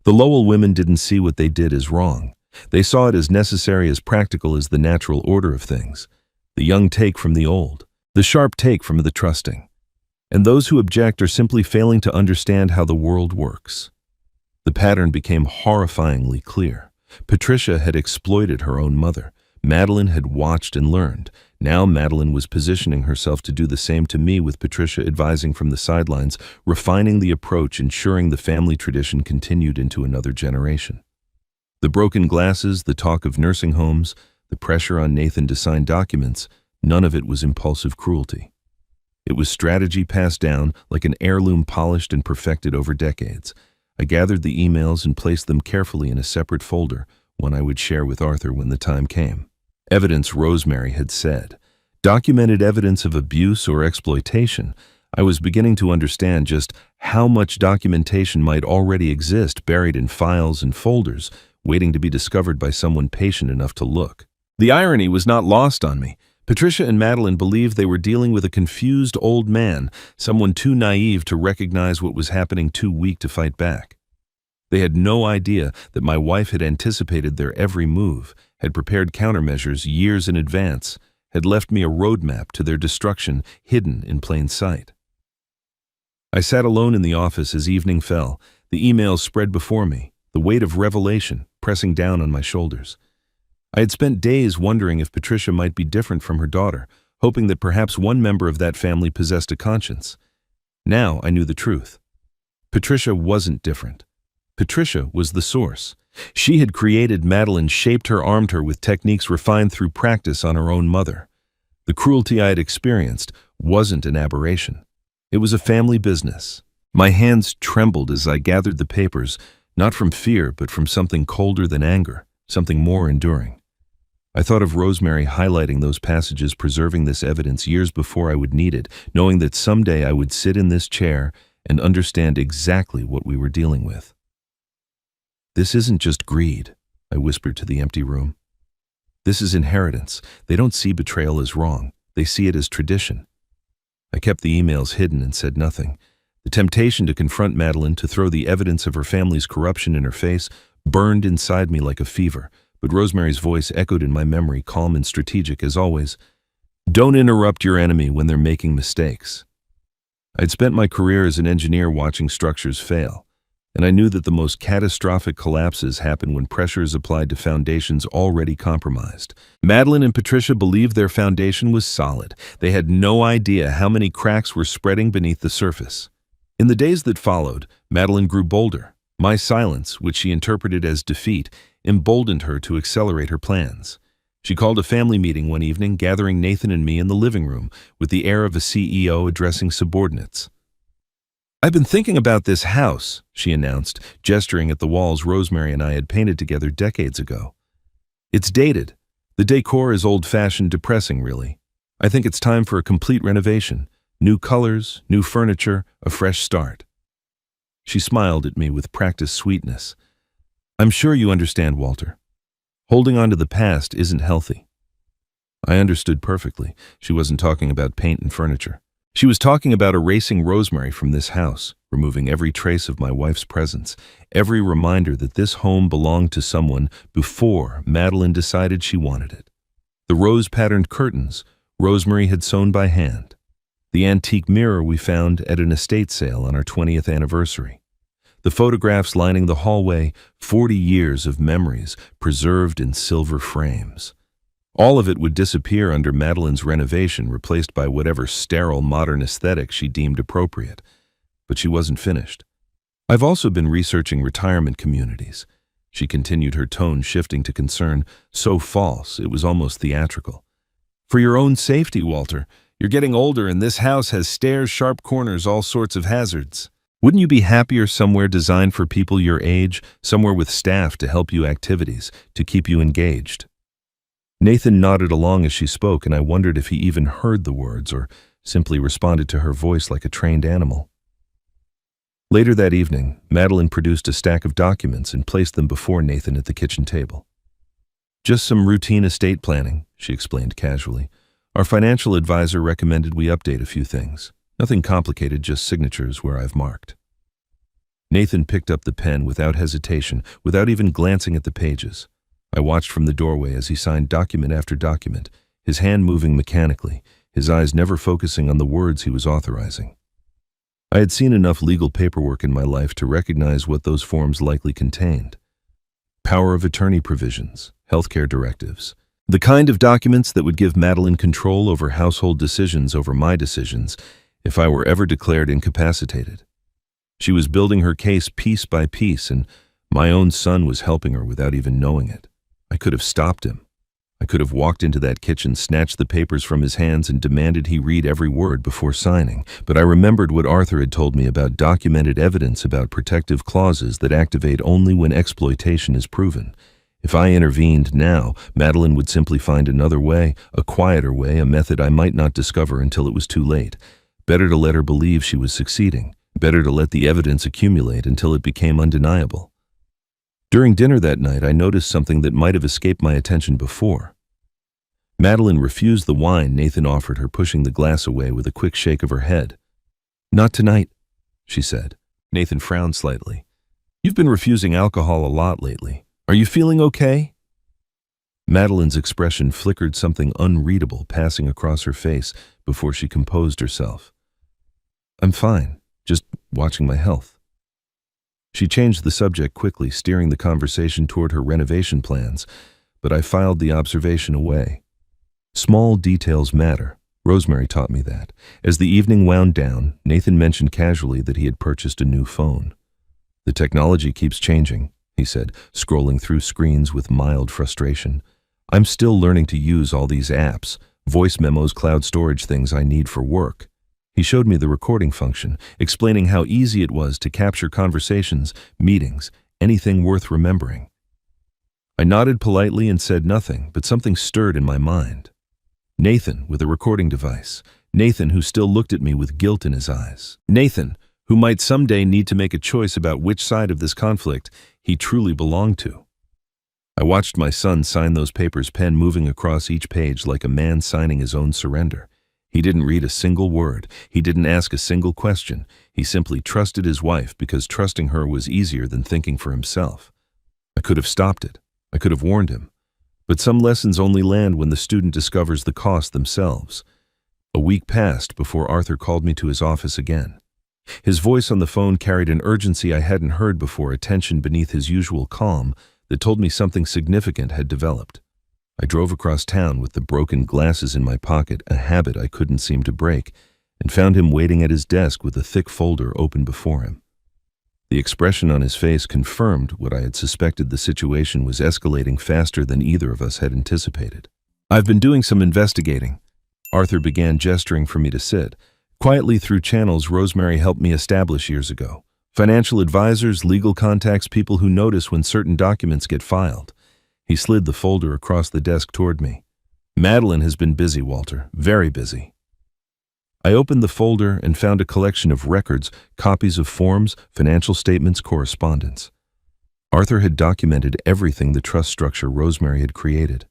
The Lowell women didn't see what they did as wrong. They saw it as necessary, as practical as the natural order of things. The young take from the old, the sharp take from the trusting. And those who object are simply failing to understand how the world works. The pattern became horrifyingly clear. Patricia had exploited her own mother. Madeline had watched and learned. Now Madeline was positioning herself to do the same to me, with Patricia advising from the sidelines, refining the approach, ensuring the family tradition continued into another generation. The broken glasses, the talk of nursing homes, the pressure on Nathan to sign documents, none of it was impulsive cruelty. It was strategy passed down like an heirloom, polished and perfected over decades. I gathered the emails and placed them carefully in a separate folder, one I would share with Arthur when the time came. Evidence, Rosemary had said. Documented evidence of abuse or exploitation. I was beginning to understand just how much documentation might already exist, buried in files and folders, waiting to be discovered by someone patient enough to look. The irony was not lost on me. Patricia and Madeline believed they were dealing with a confused old man, someone too naive to recognize what was happening, too weak to fight back. They had no idea that my wife had anticipated their every move, had prepared countermeasures years in advance, had left me a roadmap to their destruction hidden in plain sight. I sat alone in the office as evening fell, the emails spread before me, the weight of revelation pressing down on my shoulders. I had spent days wondering if Patricia might be different from her daughter, hoping that perhaps one member of that family possessed a conscience. Now I knew the truth. Patricia wasn't different. Patricia was the source. She had created Madeline, shaped her, armed her with techniques refined through practice on her own mother. The cruelty I had experienced wasn't an aberration. It was a family business. My hands trembled as I gathered the papers, not from fear, but from something colder than anger, something more enduring. I thought of Rosemary highlighting those passages, preserving this evidence years before I would need it, knowing that someday I would sit in this chair and understand exactly what we were dealing with. This isn't just greed, I whispered to the empty room. This is inheritance. They don't see betrayal as wrong. They see it as tradition. I kept the emails hidden and said nothing. The temptation to confront Madeline, to throw the evidence of her family's corruption in her face, burned inside me like a fever, but Rosemary's voice echoed in my memory, calm and strategic as always. Don't interrupt your enemy when they're making mistakes. I'd spent my career as an engineer watching structures fail, and I knew that the most catastrophic collapses happen when pressure is applied to foundations already compromised. Madeline and Patricia believed their foundation was solid. They had no idea how many cracks were spreading beneath the surface. In the days that followed, Madeline grew bolder. My silence, which she interpreted as defeat, emboldened her to accelerate her plans. She called a family meeting one evening, gathering Nathan and me in the living room, with the air of a CEO addressing subordinates. I've been thinking about this house, she announced, gesturing at the walls Rosemary and I had painted together decades ago. It's dated. The decor is old-fashioned, depressing, really. I think it's time for a complete renovation. New colors, new furniture, a fresh start. She smiled at me with practiced sweetness. I'm sure you understand, Walter. Holding on to the past isn't healthy. I understood perfectly. She wasn't talking about paint and furniture. She was talking about erasing Rosemary from this house, removing every trace of my wife's presence, every reminder that this home belonged to someone before Madeline decided she wanted it. The rose-patterned curtains Rosemary had sewn by hand. The antique mirror we found at an estate sale on our 20th anniversary. The photographs lining the hallway, 40 years of memories preserved in silver frames. All of it would disappear under Madeline's renovation, replaced by whatever sterile modern aesthetic she deemed appropriate. But she wasn't finished. I've also been researching retirement communities. She continued, her tone shifting to concern so false it was almost theatrical. For your own safety, Walter. You're getting older and this house has stairs, sharp corners, all sorts of hazards. Wouldn't you be happier somewhere designed for people your age, somewhere with staff to help you activities, to keep you engaged? Nathan nodded along as she spoke, and I wondered if he even heard the words or simply responded to her voice like a trained animal. Later that evening, Madeline produced a stack of documents and placed them before Nathan at the kitchen table. Just some routine estate planning, she explained casually. Our financial advisor recommended we update a few things. Nothing complicated, just signatures where I've marked. Nathan picked up the pen without hesitation, without even glancing at the pages. I watched from the doorway as he signed document after document, his hand moving mechanically, his eyes never focusing on the words he was authorizing. I had seen enough legal paperwork in my life to recognize what those forms likely contained. Power of attorney provisions, healthcare directives, the kind of documents that would give Madeline control over household decisions, over my decisions, if I were ever declared incapacitated. She was building her case piece by piece, and my own son was helping her without even knowing it. I could have stopped him. I could have walked into that kitchen, snatched the papers from his hands, and demanded he read every word before signing. But I remembered what Arthur had told me about documented evidence, about protective clauses that activate only when exploitation is proven. If I intervened now, Madeline would simply find another way, a quieter way, a method I might not discover until it was too late. Better to let her believe she was succeeding. Better to let the evidence accumulate until it became undeniable. During dinner that night, I noticed something that might have escaped my attention before. Madeline refused the wine Nathan offered her, pushing the glass away with a quick shake of her head. Not tonight, she said. Nathan frowned slightly. You've been refusing alcohol a lot lately. Are you feeling okay? Madeline's expression flickered, something unreadable passing across her face before she composed herself. I'm fine, just watching my health. She changed the subject quickly, steering the conversation toward her renovation plans, but I filed the observation away. Small details matter. Rosemary taught me that. As the evening wound down, Nathan mentioned casually that he had purchased a new phone. The technology keeps changing, he said, scrolling through screens with mild frustration. I'm still learning to use all these apps, voice memos, cloud storage, things I need for work. He showed me the recording function, explaining how easy it was to capture conversations, meetings, anything worth remembering. I nodded politely and said nothing, but something stirred in my mind. Nathan, with a recording device. Nathan, who still looked at me with guilt in his eyes. Nathan, who might someday need to make a choice about which side of this conflict he truly belonged to. I watched my son sign those papers, pen moving across each page like a man signing his own surrender. He didn't read a single word. He didn't ask a single question. He simply trusted his wife because trusting her was easier than thinking for himself. I could have stopped it. I could have warned him. But some lessons only land when the student discovers the cost themselves. A week passed before Arthur called me to his office again. His voice on the phone carried an urgency I hadn't heard before, a tension beneath his usual calm that told me something significant had developed. I drove across town with the broken glasses in my pocket, a habit I couldn't seem to break, and found him waiting at his desk with a thick folder open before him. The expression on his face confirmed what I had suspected: the situation was escalating faster than either of us had anticipated. "I've been doing some investigating," Arthur began, gesturing for me to sit. "Quietly through channels Rosemary helped me establish years ago. Financial advisors, legal contacts, people who notice when certain documents get filed." He slid the folder across the desk toward me. "Madeline has been busy, Walter, very busy." I opened the folder and found a collection of records, copies of forms, financial statements, correspondence. Arthur had documented everything the trust structure Rosemary had created.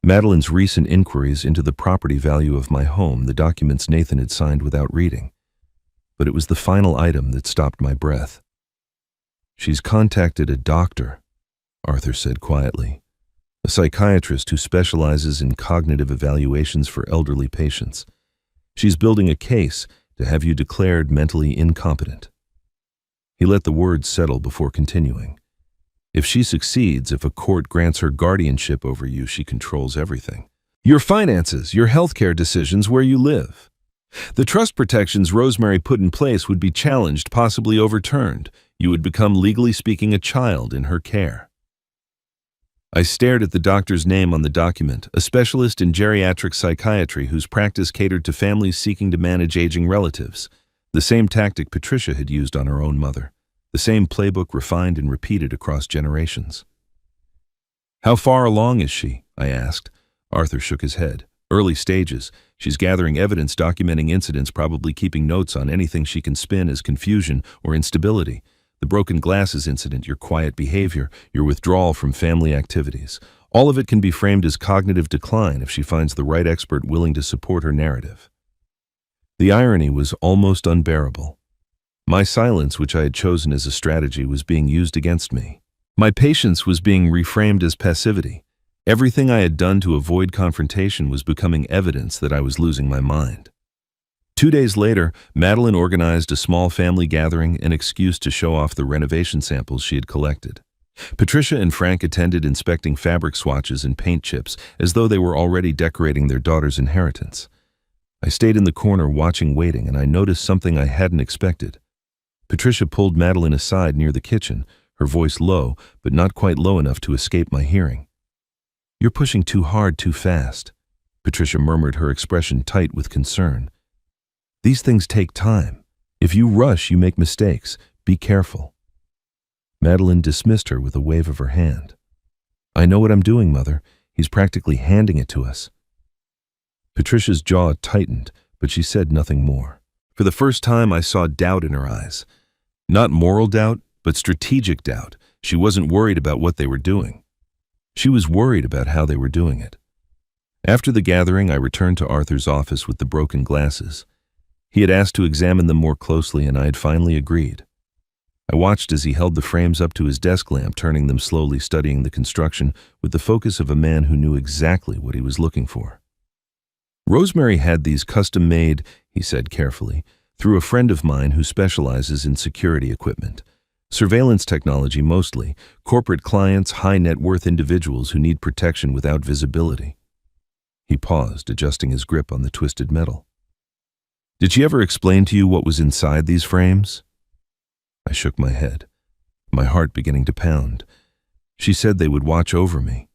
Madeline's recent inquiries into the property value of my home, the documents Nathan had signed without reading. But it was the final item that stopped my breath. "She's contacted a doctor," Arthur said quietly, "a psychiatrist who specializes in cognitive evaluations for elderly patients. She's building a case to have you declared mentally incompetent." He let the words settle before continuing. "If she succeeds, if a court grants her guardianship over you, she controls everything. Your finances, your healthcare decisions, where you live. The trust protections Rosemary put in place would be challenged, possibly overturned. You would become, legally speaking, a child in her care." I stared at the doctor's name on the document, a specialist in geriatric psychiatry whose practice catered to families seeking to manage aging relatives. The same tactic Patricia had used on her own mother. The same playbook refined and repeated across generations. "How far along is she?" I asked. Arthur shook his head. "Early stages. She's gathering evidence, documenting incidents, probably keeping notes on anything she can spin as confusion or instability. The broken glasses incident, your quiet behavior, your withdrawal from family activities. All of it can be framed as cognitive decline if she finds the right expert willing to support her narrative." The irony was almost unbearable. My silence, which I had chosen as a strategy, was being used against me. My patience was being reframed as passivity. Everything I had done to avoid confrontation was becoming evidence that I was losing my mind. 2 days later, Madeline organized a small family gathering, an excuse to show off the renovation samples she had collected. Patricia and Frank attended, inspecting fabric swatches and paint chips as though they were already decorating their daughter's inheritance. I stayed in the corner watching, waiting, and I noticed something I hadn't expected. Patricia pulled Madeline aside near the kitchen, her voice low, but not quite low enough to escape my hearing. "You're pushing too hard, too fast," Patricia murmured, her expression tight with concern. "These things take time. If you rush, you make mistakes. Be careful." Madeline dismissed her with a wave of her hand. "I know what I'm doing, Mother. He's practically handing it to us." Patricia's jaw tightened, but she said nothing more. For the first time, I saw doubt in her eyes. Not moral doubt, but strategic doubt. She wasn't worried about what they were doing. She was worried about how they were doing it. After the gathering, I returned to Arthur's office with the broken glasses. He had asked to examine them more closely, and I had finally agreed. I watched as he held the frames up to his desk lamp, turning them slowly, studying the construction with the focus of a man who knew exactly what he was looking for. "Rosemary had these custom-made," he said carefully, "through a friend of mine who specializes in security equipment. Surveillance technology mostly, corporate clients, high-net-worth individuals who need protection without visibility." He paused, adjusting his grip on the twisted metal. "Did she ever explain to you what was inside these frames?" I shook my head, my heart beginning to pound. "She said they would watch over me."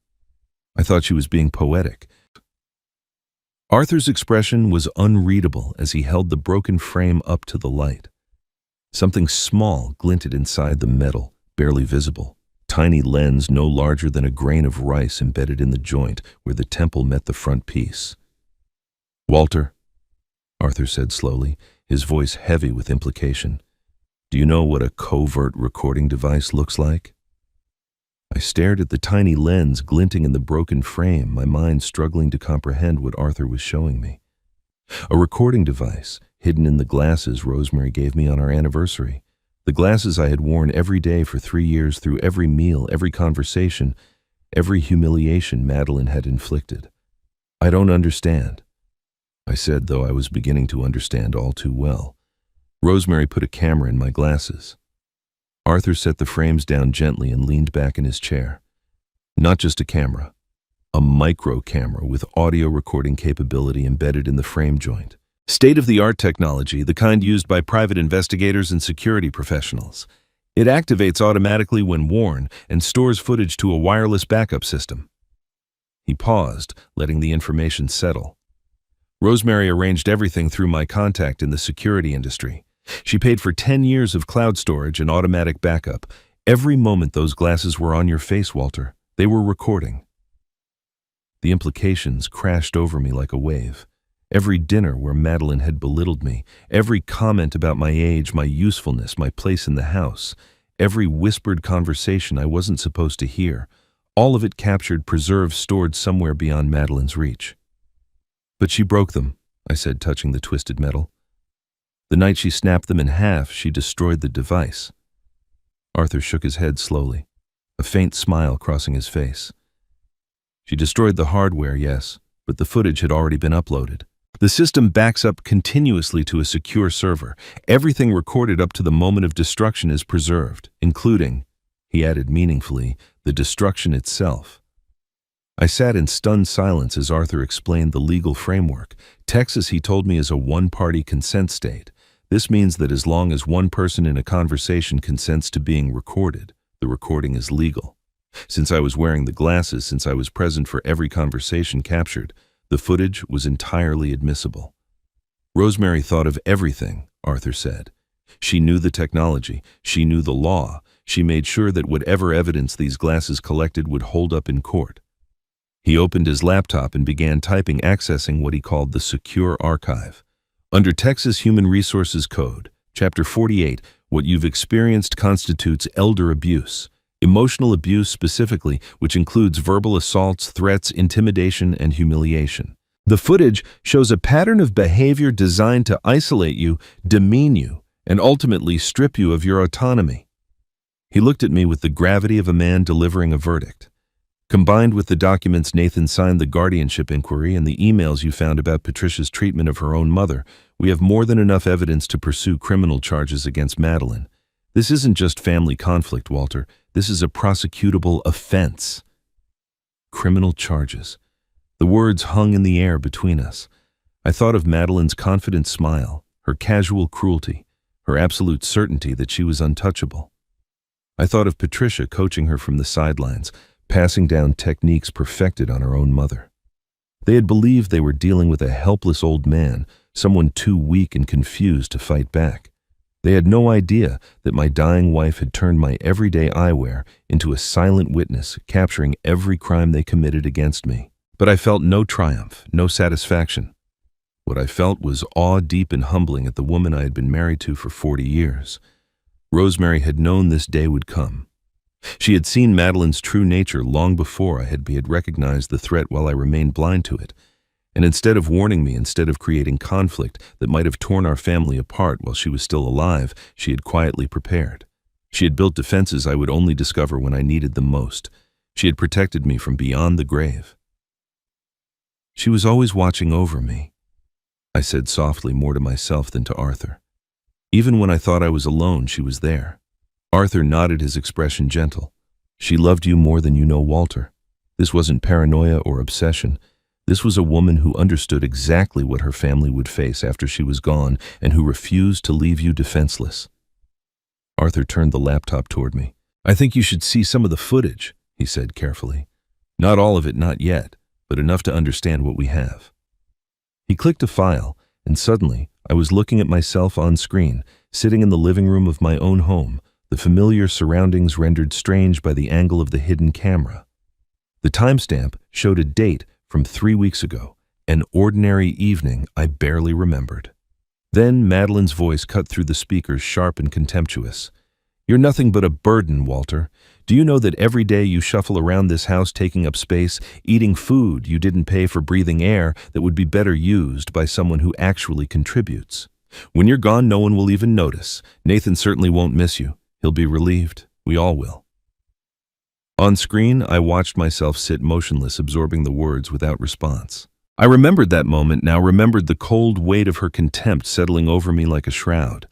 I thought she was being poetic. Arthur's expression was unreadable as he held the broken frame up to the light. Something small glinted inside the metal, barely visible. tiny lens no larger than a grain of rice embedded in the joint where the temple met the front piece. "Walter," Arthur said slowly, his voice heavy with implication, "do you know what a covert recording device looks like?" I stared at the tiny lens glinting in the broken frame, my mind struggling to comprehend what Arthur was showing me. A recording device, hidden in the glasses Rosemary gave me on our anniversary. The glasses I had worn every day for 3 years through every meal, every conversation, every humiliation Madeline had inflicted. "I don't understand," I said, though I was beginning to understand all too well. Rosemary put a camera in my glasses. Arthur set the frames down gently and leaned back in his chair. Not just a camera, a micro camera with audio recording capability embedded in the frame joint. State-of-the-art technology, the kind used by private investigators and security professionals. It activates automatically when worn and stores footage to a wireless backup system. He paused, letting the information settle. Rosemary arranged everything through my contact in the security industry. She paid for 10 years of cloud storage and automatic backup. Every moment those glasses were on your face, Walter, they were recording. The implications crashed over me like a wave. Every dinner where Madeline had belittled me, every comment about my age, my usefulness, my place in the house, every whispered conversation I wasn't supposed to hear, all of it captured, preserved, stored somewhere beyond Madeline's reach. "But she broke them," I said, touching the twisted metal. "The night she snapped them in half, she destroyed the device." Arthur shook his head slowly, a faint smile crossing his face. "She destroyed the hardware, yes, but the footage had already been uploaded. The system backs up continuously to a secure server. Everything recorded up to the moment of destruction is preserved, including," he added meaningfully, "the destruction itself." I sat in stunned silence as Arthur explained the legal framework. Texas, he told me, is a one-party consent state. This means that as long as one person in a conversation consents to being recorded, the recording is legal. Since I was wearing the glasses, since I was present for every conversation captured, the footage was entirely admissible. "Rosemary thought of everything," Arthur said. "She knew the technology, she knew the law, she made sure that whatever evidence these glasses collected would hold up in court." He opened his laptop and began typing, accessing what he called the secure archive. "Under Texas Human Resources Code, Chapter 48, what you've experienced constitutes elder abuse. Emotional abuse specifically, which includes verbal assaults, threats, intimidation, and humiliation. The footage shows a pattern of behavior designed to isolate you, demean you, and ultimately strip you of your autonomy." He looked at me with the gravity of a man delivering a verdict. "Combined with the documents Nathan signed the guardianship inquiry and the emails you found about Patricia's treatment of her own mother, we have more than enough evidence to pursue criminal charges against Madeline. This isn't just family conflict, Walter. This is a prosecutable offense." Criminal charges. The words hung in the air between us. I thought of Madeline's confident smile, her casual cruelty, her absolute certainty that she was untouchable. I thought of Patricia coaching her from the sidelines, passing down techniques perfected on her own mother. They had believed they were dealing with a helpless old man, someone too weak and confused to fight back. They had no idea that my dying wife had turned my everyday eyewear into a silent witness, capturing every crime they committed against me. But I felt no triumph, no satisfaction. What I felt was awe deep and humbling at the woman I had been married to for 40 years. Rosemary had known this day would come. She had seen Madeline's true nature long before I had recognized the threat while I remained blind to it. And instead of warning me, instead of creating conflict that might have torn our family apart while she was still alive, she had quietly prepared. She had built defenses I would only discover when I needed them most. She had protected me from beyond the grave. "She was always watching over me," I said softly, more to myself than to Arthur. "Even when I thought I was alone, she was there." Arthur nodded, his expression gentle. "She loved you more than you know, Walter. This wasn't paranoia or obsession. This was a woman who understood exactly what her family would face after she was gone and who refused to leave you defenseless." Arthur turned the laptop toward me. "I think you should see some of the footage," he said carefully. "Not all of it, not yet, but enough to understand what we have." He clicked a file, and suddenly I was looking at myself on screen, sitting in the living room of my own home, the familiar surroundings rendered strange by the angle of the hidden camera. The timestamp showed a date from 3 weeks ago, an ordinary evening I barely remembered. Then Madeline's voice cut through the speakers, sharp and contemptuous. "You're nothing but a burden, Walter. Do you know that every day you shuffle around this house taking up space, eating food you didn't pay for, breathing air that would be better used by someone who actually contributes? When you're gone, no one will even notice. Nathan certainly won't miss you. He'll be relieved. We all will." On screen, I watched myself sit motionless, absorbing the words without response. I remembered that moment now, remembered the cold weight of her contempt settling over me like a shroud.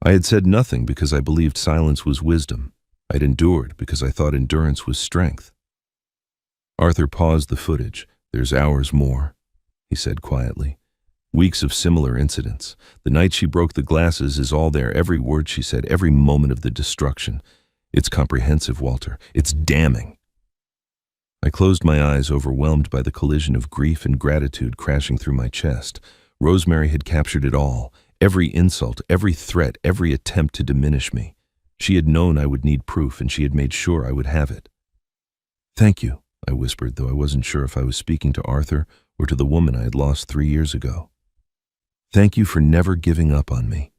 I had said nothing because I believed silence was wisdom. I'd endured because I thought endurance was strength. Arthur paused the footage. "There's hours more," he said quietly. "Weeks of similar incidents. The night she broke the glasses is all there, every word she said, every moment of the destruction. It's comprehensive, Walter. It's damning." I closed my eyes, overwhelmed by the collision of grief and gratitude crashing through my chest. Rosemary had captured it all. Every insult, every threat, every attempt to diminish me. She had known I would need proof, and she had made sure I would have it. "Thank you," I whispered, though I wasn't sure if I was speaking to Arthur or to the woman I had lost 3 years ago. "Thank you for never giving up on me."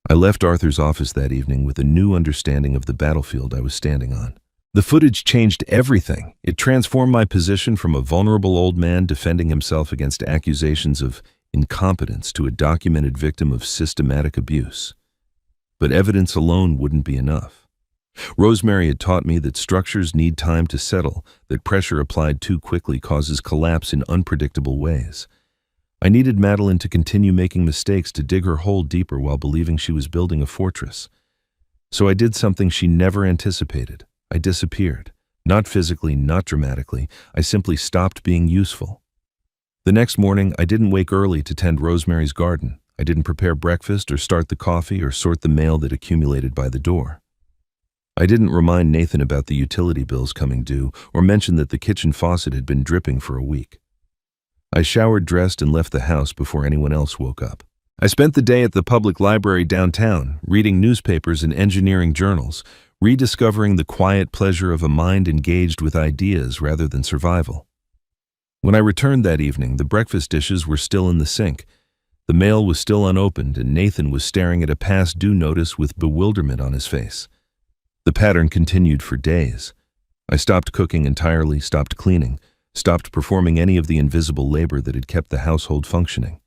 I left Arthur's office that evening with a new understanding of the battlefield I was standing on. The footage changed everything. It transformed my position from a vulnerable old man defending himself against accusations of incompetence to a documented victim of systematic abuse. But evidence alone wouldn't be enough. Rosemary had taught me that structures need time to settle, that pressure applied too quickly causes collapse in unpredictable ways. I needed Madeline to continue making mistakes, to dig her hole deeper while believing she was building a fortress. So I did something she never anticipated. I disappeared. Not physically, not dramatically. I simply stopped being useful. The next morning, I didn't wake early to tend Rosemary's garden. I didn't prepare breakfast or start the coffee or sort the mail that accumulated by the door. I didn't remind Nathan about the utility bills coming due or mention that the kitchen faucet had been dripping for a week. I showered, dressed, and left the house before anyone else woke up. I spent the day at the public library downtown, reading newspapers and engineering journals, rediscovering the quiet pleasure of a mind engaged with ideas rather than survival. When I returned that evening, the breakfast dishes were still in the sink. The mail was still unopened, and Nathan was staring at a past due notice with bewilderment on his face. The pattern continued for days. I stopped cooking entirely, stopped cleaning, stopped performing any of the invisible labor that had kept the household functioning.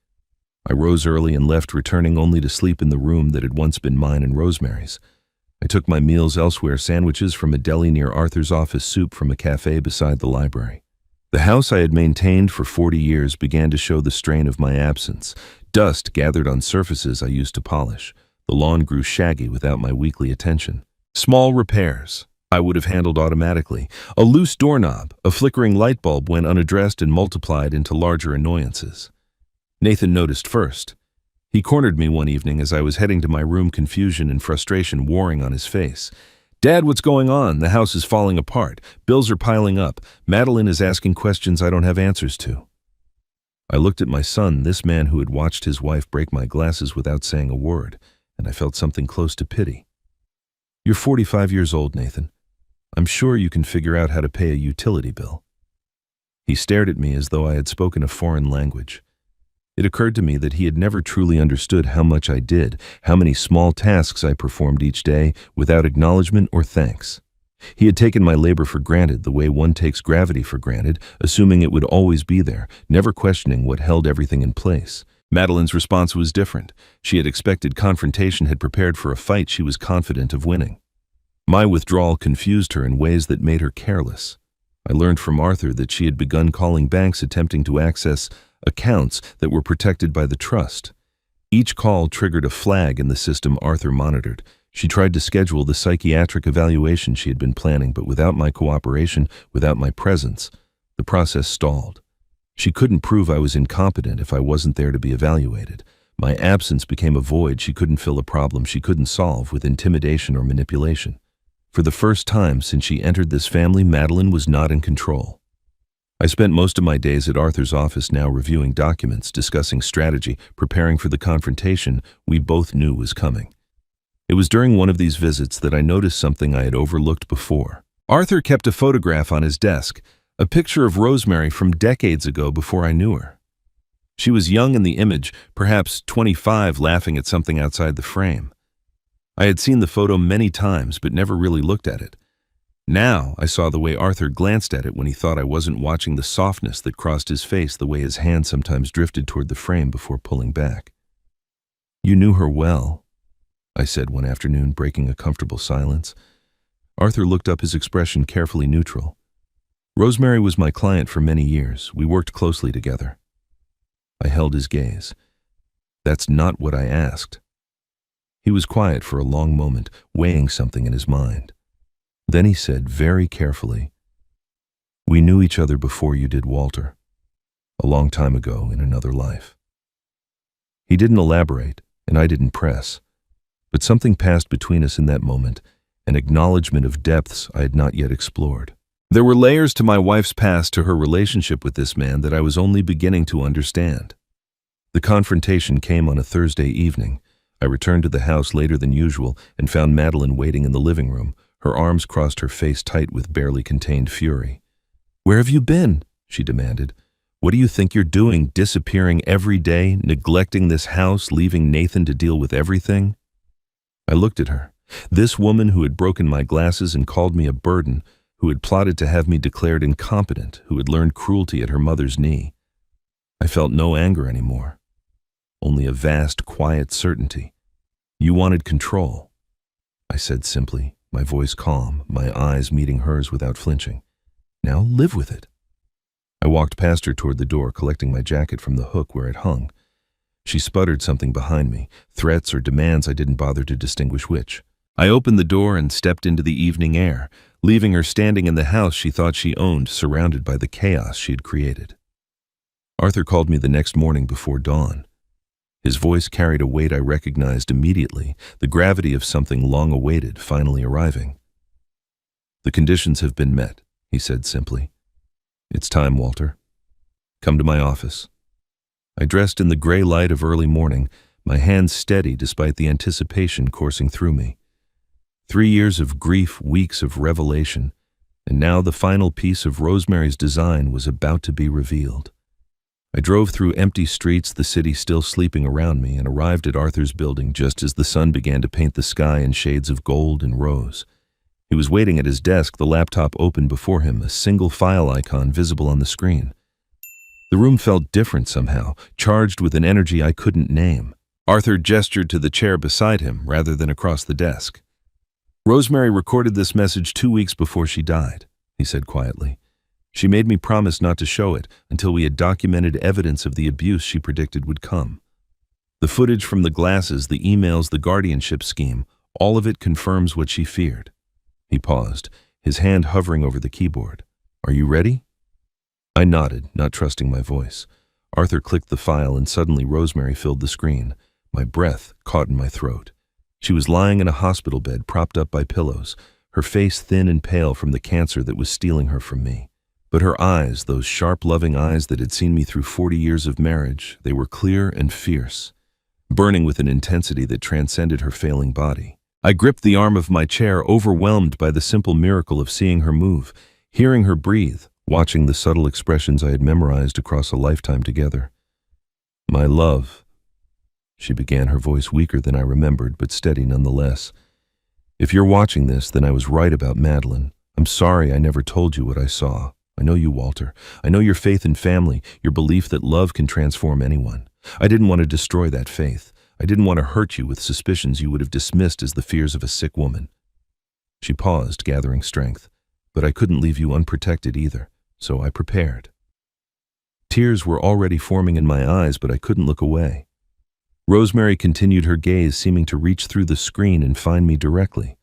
I rose early and left, returning only to sleep in the room that had once been mine and Rosemary's. I took my meals elsewhere, sandwiches from a deli near Arthur's office, soup from a cafe beside the library. The house I had maintained for 40 years began to show the strain of my absence. Dust gathered on surfaces I used to polish. The lawn grew shaggy without my weekly attention. Small repairs I would have handled automatically. A loose doorknob, a flickering light bulb went unaddressed and multiplied into larger annoyances. Nathan noticed first. He cornered me one evening as I was heading to my room, confusion and frustration warring on his face. "Dad, what's going on? The house is falling apart. Bills are piling up. Madeline is asking questions I don't have answers to." I looked at my son, this man who had watched his wife break my glasses without saying a word, and I felt something close to pity. "You're 45 years old, Nathan. I'm sure you can figure out how to pay a utility bill." He stared at me as though I had spoken a foreign language. It occurred to me that he had never truly understood how much I did, how many small tasks I performed each day without acknowledgement or thanks. He had taken my labor for granted, the way one takes gravity for granted, assuming it would always be there, never questioning what held everything in place. Madeline's response was different. She had expected confrontation, had prepared for a fight she was confident of winning. My withdrawal confused her in ways that made her careless. I learned from Arthur that she had begun calling banks, attempting to access accounts that were protected by the trust. Each call triggered a flag in the system Arthur monitored. She tried to schedule the psychiatric evaluation she had been planning, but without my cooperation, without my presence, the process stalled. She couldn't prove I was incompetent if I wasn't there to be evaluated. My absence became a void she couldn't fill, a problem she couldn't solve with intimidation or manipulation. For the first time since she entered this family, Madeline was not in control. I spent most of my days at Arthur's office now, reviewing documents, discussing strategy, preparing for the confrontation we both knew was coming. It was during one of these visits that I noticed something I had overlooked before. Arthur kept a photograph on his desk, a picture of Rosemary from decades ago before I knew her. She was young in the image, perhaps 25, laughing at something outside the frame. I had seen the photo many times, but never really looked at it. Now I saw the way Arthur glanced at it when he thought I wasn't watching, the softness that crossed his face, the way his hand sometimes drifted toward the frame before pulling back. "You knew her well," I said one afternoon, breaking a comfortable silence. Arthur looked up, his expression carefully neutral. "Rosemary was my client for many years. We worked closely together." I held his gaze. "That's not what I asked." He was quiet for a long moment, weighing something in his mind. Then he said very carefully, "We knew each other before you did, Walter. A long time ago in another life." He didn't elaborate, and I didn't press. But something passed between us in that moment, an acknowledgement of depths I had not yet explored. There were layers to my wife's past, to her relationship with this man, that I was only beginning to understand. The confrontation came on a Thursday evening. I returned to the house later than usual and found Madeline waiting in the living room, her arms crossed, her face tight with barely contained fury. "Where have you been?" she demanded. "What do you think you're doing, disappearing every day, neglecting this house, leaving Nathan to deal with everything?" I looked at her. This woman who had broken my glasses and called me a burden, who had plotted to have me declared incompetent, who had learned cruelty at her mother's knee. I felt no anger anymore, only a vast, quiet certainty. "You wanted control," I said simply, my voice calm, my eyes meeting hers without flinching. "Now live with it." I walked past her toward the door, collecting my jacket from the hook where it hung. She sputtered something behind me, threats or demands, I didn't bother to distinguish which. I opened the door and stepped into the evening air, leaving her standing in the house she thought she owned, surrounded by the chaos she had created. Arthur called me the next morning before dawn. His voice carried a weight I recognized immediately, the gravity of something long awaited finally arriving. "The conditions have been met," he said simply. "It's time, Walter. Come to my office." I dressed in the gray light of early morning, my hands steady despite the anticipation coursing through me. 3 years of grief, weeks of revelation, and now the final piece of Rosemary's design was about to be revealed. I drove through empty streets, the city still sleeping around me, and arrived at Arthur's building just as the sun began to paint the sky in shades of gold and rose. He was waiting at his desk, the laptop open before him, a single file icon visible on the screen. The room felt different somehow, charged with an energy I couldn't name. Arthur gestured to the chair beside him rather than across the desk. "Rosemary recorded this message 2 weeks before she died," he said quietly. "She made me promise not to show it until we had documented evidence of the abuse she predicted would come. The footage from the glasses, the emails, the guardianship scheme, all of it confirms what she feared." He paused, his hand hovering over the keyboard. "Are you ready?" I nodded, not trusting my voice. Arthur clicked the file and suddenly Rosemary filled the screen. My breath caught in my throat. She was lying in a hospital bed, propped up by pillows, her face thin and pale from the cancer that was stealing her from me. But her eyes, those sharp, loving eyes that had seen me through 40 years of marriage, they were clear and fierce, burning with an intensity that transcended her failing body. I gripped the arm of my chair, overwhelmed by the simple miracle of seeing her move, hearing her breathe, watching the subtle expressions I had memorized across a lifetime together. "My love," she began, her voice weaker than I remembered, but steady nonetheless. "If you're watching this, then I was right about Madeline. I'm sorry I never told you what I saw. I know you, Walter. I know your faith in family, your belief that love can transform anyone. I didn't want to destroy that faith. I didn't want to hurt you with suspicions you would have dismissed as the fears of a sick woman." She paused, gathering strength. "But I couldn't leave you unprotected either, so I prepared." Tears were already forming in my eyes, but I couldn't look away. Rosemary continued, her gaze seeming to reach through the screen and find me directly.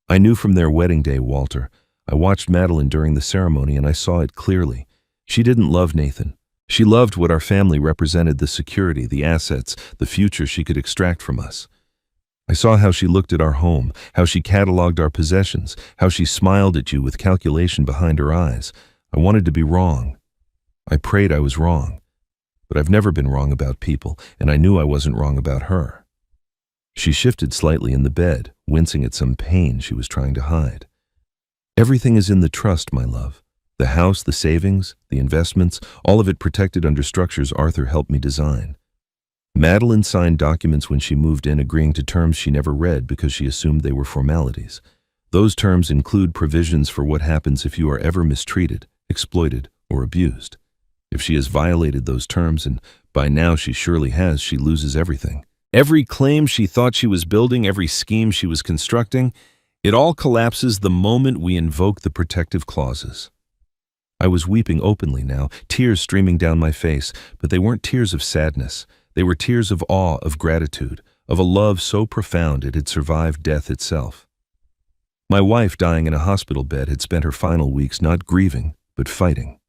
"I knew from their wedding day, Walter. I watched Madeline during the ceremony and I saw it clearly. She didn't love Nathan. She loved what our family represented, the security, the assets, the future she could extract from us. I saw how she looked at our home, how she cataloged our possessions, how she smiled at you with calculation behind her eyes. I wanted to be wrong. I prayed I was wrong. But I've never been wrong about people, and I knew I wasn't wrong about her." She shifted slightly in the bed, wincing at some pain she was trying to hide. Everything is in the trust, my love. The house, the savings, the investments, all of it protected under structures Arthur helped me design. Madeline signed documents when she moved in, agreeing to terms she never read because she assumed they were formalities. Those terms include provisions for what happens if you are ever mistreated, exploited, or abused. If she has violated those terms, and by now she surely has, she loses everything. Every claim she thought she was building, every scheme she was constructing, it all collapses the moment we invoke the protective clauses. I was weeping openly now, tears streaming down my face, but they weren't tears of sadness. They were tears of awe, of gratitude, of a love so profound it had survived death itself. My wife, dying in a hospital bed, had spent her final weeks not grieving, but fighting.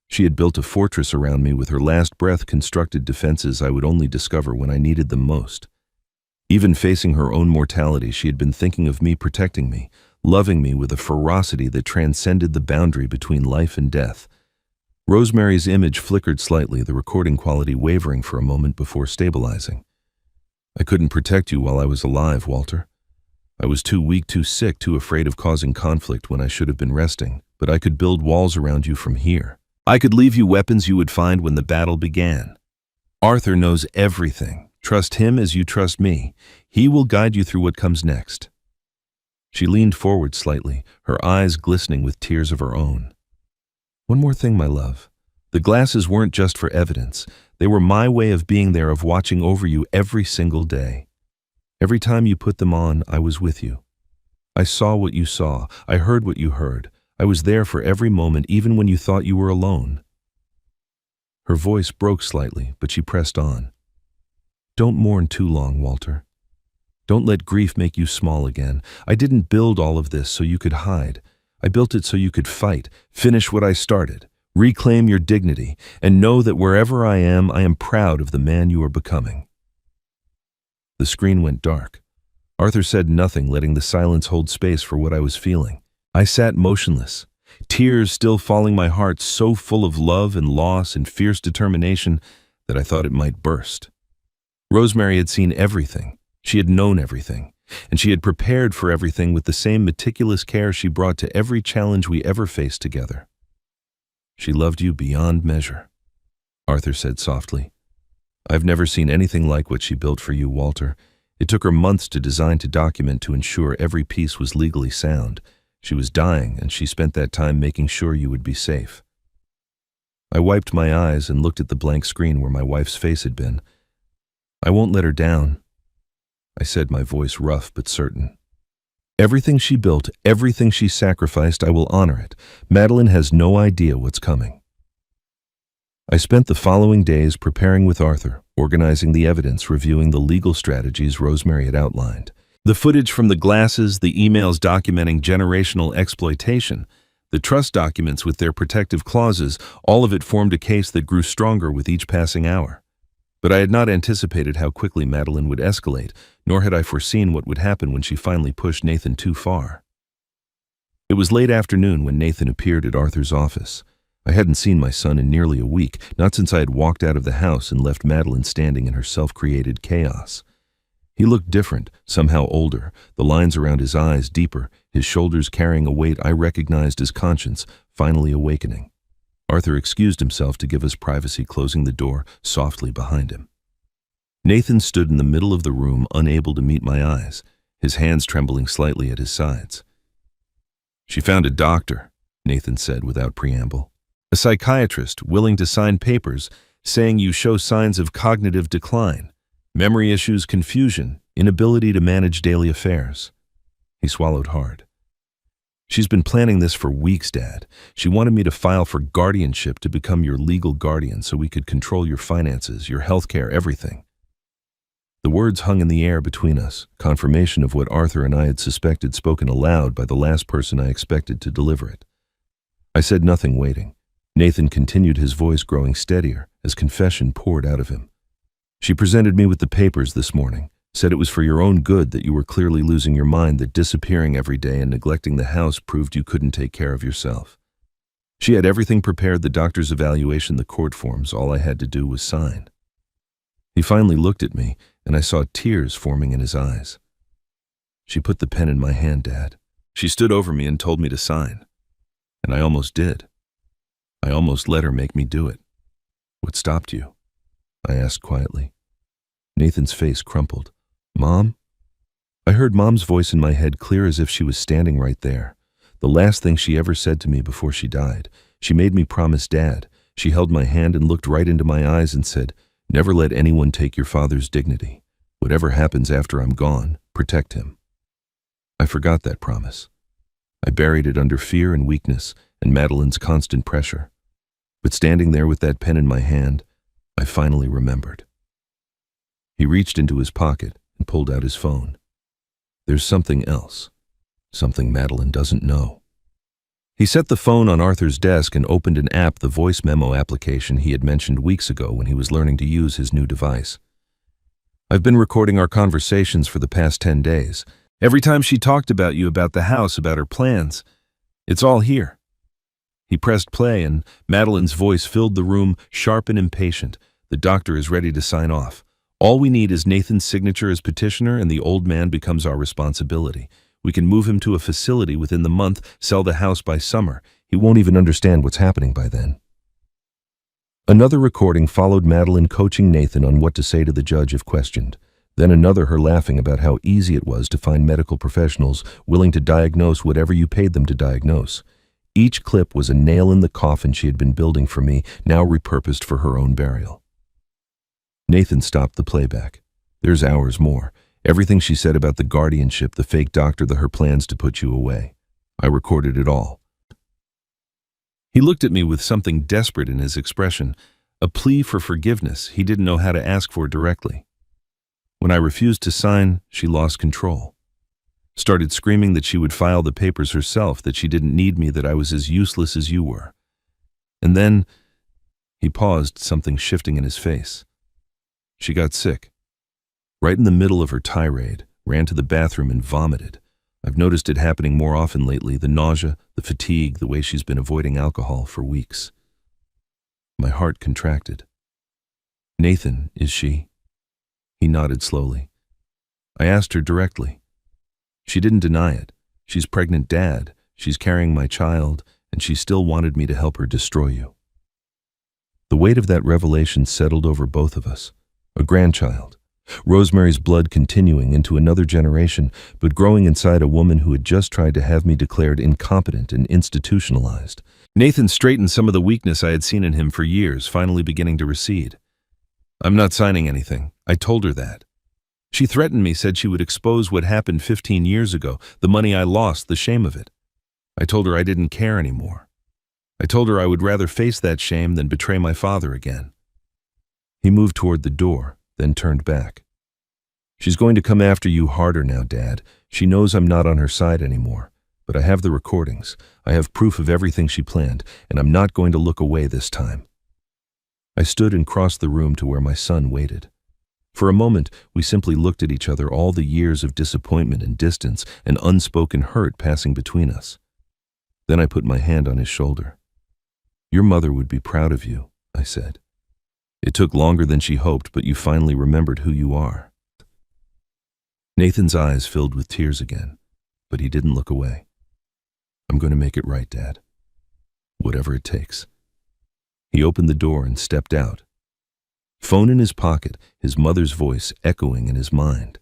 She had built a fortress around me with her last breath, constructed defenses I would only discover when I needed them most. Even facing her own mortality, she had been thinking of me, protecting me, loving me with a ferocity that transcended the boundary between life and death. Rosemary's image flickered slightly, the recording quality wavering for a moment before stabilizing. I couldn't protect you while I was alive, Walter. I was too weak, too sick, too afraid of causing conflict when I should have been resting, but I could build walls around you from here. I could leave you weapons you would find when the battle began. Arthur knows everything. Trust him as you trust me. He will guide you through what comes next. She leaned forward slightly, her eyes glistening with tears of her own. One more thing, my love. The glasses weren't just for evidence. They were my way of being there, of watching over you every single day. Every time you put them on, I was with you. I saw what you saw. I heard what you heard. I was there for every moment, even when you thought you were alone. Her voice broke slightly, but she pressed on. Don't mourn too long, Walter. Don't let grief make you small again. I didn't build all of this so you could hide. I built it so you could fight, finish what I started, reclaim your dignity, and know that wherever I am proud of the man you are becoming. The screen went dark. Arthur said nothing, letting the silence hold space for what I was feeling. I sat motionless, tears still falling, my heart so full of love and loss and fierce determination that I thought it might burst. Rosemary had seen everything. She had known everything, and she had prepared for everything with the same meticulous care she brought to every challenge we ever faced together. She loved you beyond measure, Arthur said softly. I've never seen anything like what she built for you, Walter. It took her months to design, to document, to ensure every piece was legally sound. She was dying, and she spent that time making sure you would be safe. I wiped my eyes and looked at the blank screen where my wife's face had been. I won't let her down, I said, my voice rough but certain. Everything she built, everything she sacrificed, I will honor it. Madeline has no idea what's coming. I spent the following days preparing with Arthur, organizing the evidence, reviewing the legal strategies Rosemary had outlined. The footage from the glasses, the emails documenting generational exploitation, the trust documents with their protective clauses, all of it formed a case that grew stronger with each passing hour. But I had not anticipated how quickly Madeline would escalate, nor had I foreseen what would happen when she finally pushed Nathan too far. It was late afternoon when Nathan appeared at Arthur's office. I hadn't seen my son in nearly a week, not since I had walked out of the house and left Madeline standing in her self-created chaos. He looked different, somehow older, the lines around his eyes deeper, his shoulders carrying a weight I recognized as conscience, finally awakening. Arthur excused himself to give us privacy, closing the door softly behind him. Nathan stood in the middle of the room, unable to meet my eyes, his hands trembling slightly at his sides. She found a doctor, Nathan said without preamble. A psychiatrist willing to sign papers saying you show signs of cognitive decline, memory issues, confusion, inability to manage daily affairs. He swallowed hard. She's been planning this for weeks, Dad. She wanted me to file for guardianship to become your legal guardian so we could control your finances, your health care, everything. The words hung in the air between us, confirmation of what Arthur and I had suspected, spoken aloud by the last person I expected to deliver it. I said nothing, waiting. Nathan continued, his voice growing steadier as confession poured out of him. She presented me with the papers this morning, said it was for your own good, that you were clearly losing your mind, that disappearing every day and neglecting the house proved you couldn't take care of yourself. She had everything prepared, the doctor's evaluation, the court forms. All I had to do was sign. He finally looked at me, and I saw tears forming in his eyes. She put the pen in my hand, Dad. She stood over me and told me to sign. And I almost did. I almost let her make me do it. What stopped you? I asked quietly. Nathan's face crumpled. Mom? I heard Mom's voice in my head clear as if she was standing right there. The last thing she ever said to me before she died. She made me promise Dad. She held my hand and looked right into my eyes and said, "Never let anyone take your father's dignity. Whatever happens after I'm gone, protect him." I forgot that promise. I buried it under fear and weakness and Madeline's constant pressure. But standing there with that pen in my hand, I finally remembered. He reached into his pocket and pulled out his phone. There's something else. Something Madeline doesn't know. He set the phone on Arthur's desk and opened an app, the voice memo application he had mentioned weeks ago when he was learning to use his new device. I've been recording our conversations for the past 10 days. Every time she talked about you, about the house, about her plans, it's all here. He pressed play and Madeline's voice filled the room, sharp and impatient. The doctor is ready to sign off. All we need is Nathan's signature as petitioner and the old man becomes our responsibility. We can move him to a facility within the month, sell the house by summer. He won't even understand what's happening by then. Another recording followed Madeline coaching Nathan on what to say to the judge if questioned. Then another her laughing about how easy it was to find medical professionals willing to diagnose whatever you paid them to diagnose. Each clip was a nail in the coffin she had been building for me, now repurposed for her own burial. Nathan stopped the playback. There's hours more. Everything she said about the guardianship, the fake doctor, her plans to put you away. I recorded it all. He looked at me with something desperate in his expression, a plea for forgiveness he didn't know how to ask for directly. When I refused to sign, she lost control. Started screaming that she would file the papers herself, that she didn't need me, that I was as useless as you were. And then, he paused, something shifting in his face. She got sick. Right in the middle of her tirade, ran to the bathroom and vomited. I've noticed it happening more often lately, the nausea, the fatigue, the way she's been avoiding alcohol for weeks. My heart contracted. Nathan, is she? He nodded slowly. I asked her directly. She didn't deny it. She's pregnant, Dad. She's carrying my child, and she still wanted me to help her destroy you. The weight of that revelation settled over both of us. A grandchild. Rosemary's blood continuing into another generation, but growing inside a woman who had just tried to have me declared incompetent and institutionalized. Nathan straightened some of the weakness I had seen in him for years, finally beginning to recede. I'm not signing anything. I told her that. She threatened me, said she would expose what happened 15 years ago, the money I lost, the shame of it. I told her I didn't care anymore. I told her I would rather face that shame than betray my father again. He moved toward the door, then turned back. She's going to come after you harder now, Dad. She knows I'm not on her side anymore. But I have the recordings. I have proof of everything she planned, and I'm not going to look away this time. I stood and crossed the room to where my son waited. For a moment, we simply looked at each other, all the years of disappointment and distance and unspoken hurt passing between us. Then I put my hand on his shoulder. Your mother would be proud of you, I said. It took longer than she hoped, but you finally remembered who you are. Nathan's eyes filled with tears again, but he didn't look away. I'm going to make it right, Dad. Whatever it takes. He opened the door and stepped out. Phone in his pocket, his mother's voice echoing in his mind.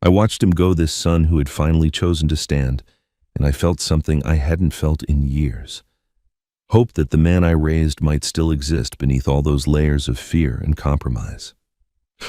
I watched him go, this son who had finally chosen to stand, and I felt something I hadn't felt in years. Hope that the man I raised might still exist beneath all those layers of fear and compromise.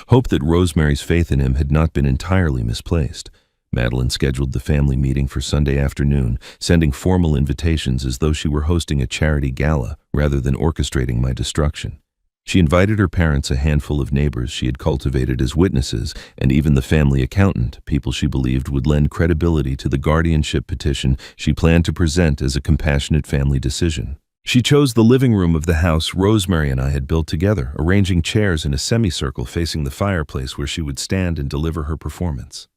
Hope that Rosemary's faith in him had not been entirely misplaced. Madeline scheduled the family meeting for Sunday afternoon, sending formal invitations as though she were hosting a charity gala rather than orchestrating my destruction. She invited her parents, a handful of neighbors she had cultivated as witnesses, and even the family accountant, people she believed would lend credibility to the guardianship petition she planned to present as a compassionate family decision. She chose the living room of the house Rosemary and I had built together, arranging chairs in a semicircle facing the fireplace where she would stand and deliver her performance.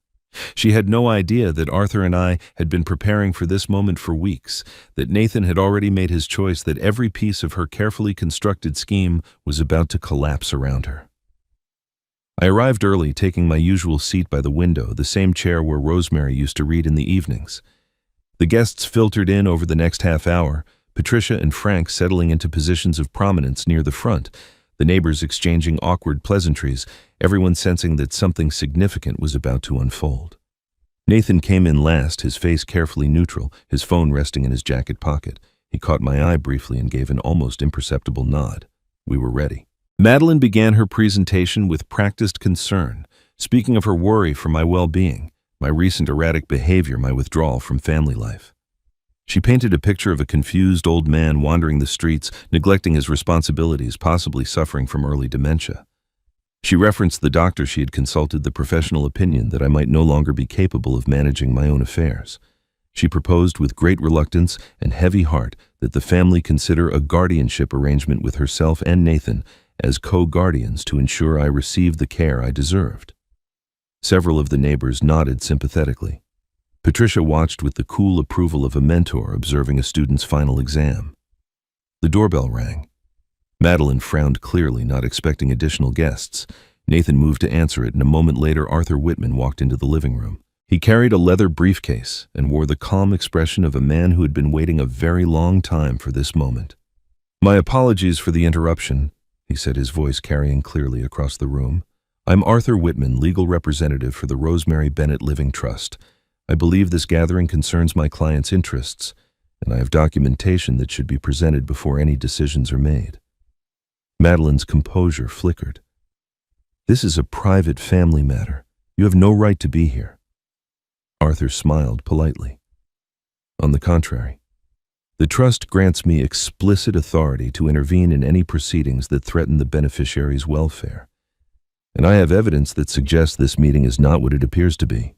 She had no idea that Arthur and I had been preparing for this moment for weeks, that Nathan had already made his choice, that every piece of her carefully constructed scheme was about to collapse around her. I arrived early, taking my usual seat by the window, the same chair where Rosemary used to read in the evenings. The guests filtered in over the next half hour, Patricia and Frank settling into positions of prominence near the front, the neighbors exchanging awkward pleasantries, everyone sensing that something significant was about to unfold. Nathan came in last, his face carefully neutral, his phone resting in his jacket pocket. He caught my eye briefly and gave an almost imperceptible nod. We were ready. Madeline began her presentation with practiced concern, speaking of her worry for my well-being, my recent erratic behavior, my withdrawal from family life. She painted a picture of a confused old man wandering the streets, neglecting his responsibilities, possibly suffering from early dementia. She referenced the doctor she had consulted, the professional opinion that I might no longer be capable of managing my own affairs. She proposed with great reluctance and heavy heart that the family consider a guardianship arrangement with herself and Nathan as co-guardians to ensure I received the care I deserved. Several of the neighbors nodded sympathetically. Patricia watched with the cool approval of a mentor observing a student's final exam. The doorbell rang. Madeline frowned clearly, not expecting additional guests. Nathan moved to answer it, and a moment later Arthur Whitman walked into the living room. He carried a leather briefcase and wore the calm expression of a man who had been waiting a very long time for this moment. "My apologies for the interruption," he said, his voice carrying clearly across the room. "I'm Arthur Whitman, legal representative for the Rosemary Bennett Living Trust. I believe this gathering concerns my client's interests, and I have documentation that should be presented before any decisions are made." Madeline's composure flickered. "This is a private family matter. You have no right to be here." Arthur smiled politely. "On the contrary, the trust grants me explicit authority to intervene in any proceedings that threaten the beneficiary's welfare, and I have evidence that suggests this meeting is not what it appears to be."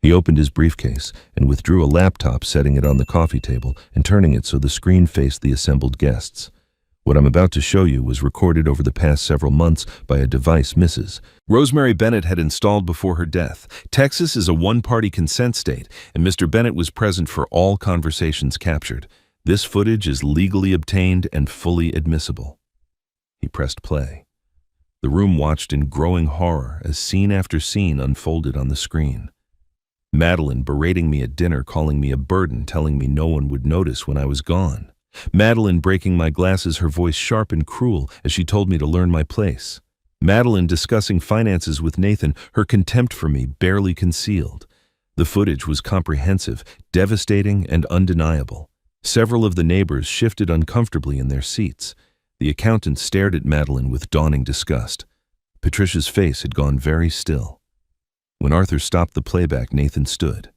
He opened his briefcase and withdrew a laptop, setting it on the coffee table and turning it so the screen faced the assembled guests. "What I'm about to show you was recorded over the past several months by a device Mrs. Rosemary Bennett had installed before her death. Texas is a one-party consent state, and Mr. Bennett was present for all conversations captured. This footage is legally obtained and fully admissible." He pressed play. The room watched in growing horror as scene after scene unfolded on the screen. Madeline berating me at dinner, calling me a burden, telling me no one would notice when I was gone. Madeline breaking my glasses, her voice sharp and cruel as she told me to learn my place. Madeline discussing finances with Nathan, her contempt for me barely concealed. The footage was comprehensive, devastating, and undeniable. Several of the neighbors shifted uncomfortably in their seats. The accountant stared at Madeline with dawning disgust. Patricia's face had gone very still. When Arthur stopped the playback, Nathan stood.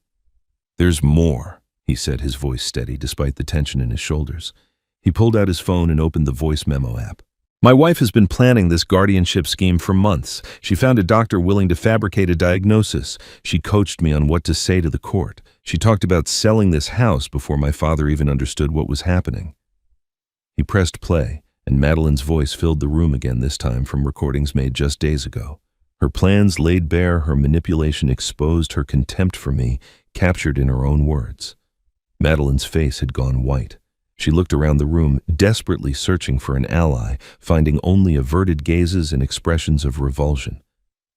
"There's more," he said, his voice steady despite the tension in his shoulders. He pulled out his phone and opened the voice memo app. "My wife has been planning this guardianship scheme for months. She found a doctor willing to fabricate a diagnosis. She coached me on what to say to the court. She talked about selling this house before my father even understood what was happening." He pressed play, and Madeline's voice filled the room again, this time from recordings made just days ago. Her plans laid bare, her manipulation exposed, her contempt for me captured in her own words. Madeline's face had gone white. She looked around the room, desperately searching for an ally, finding only averted gazes and expressions of revulsion.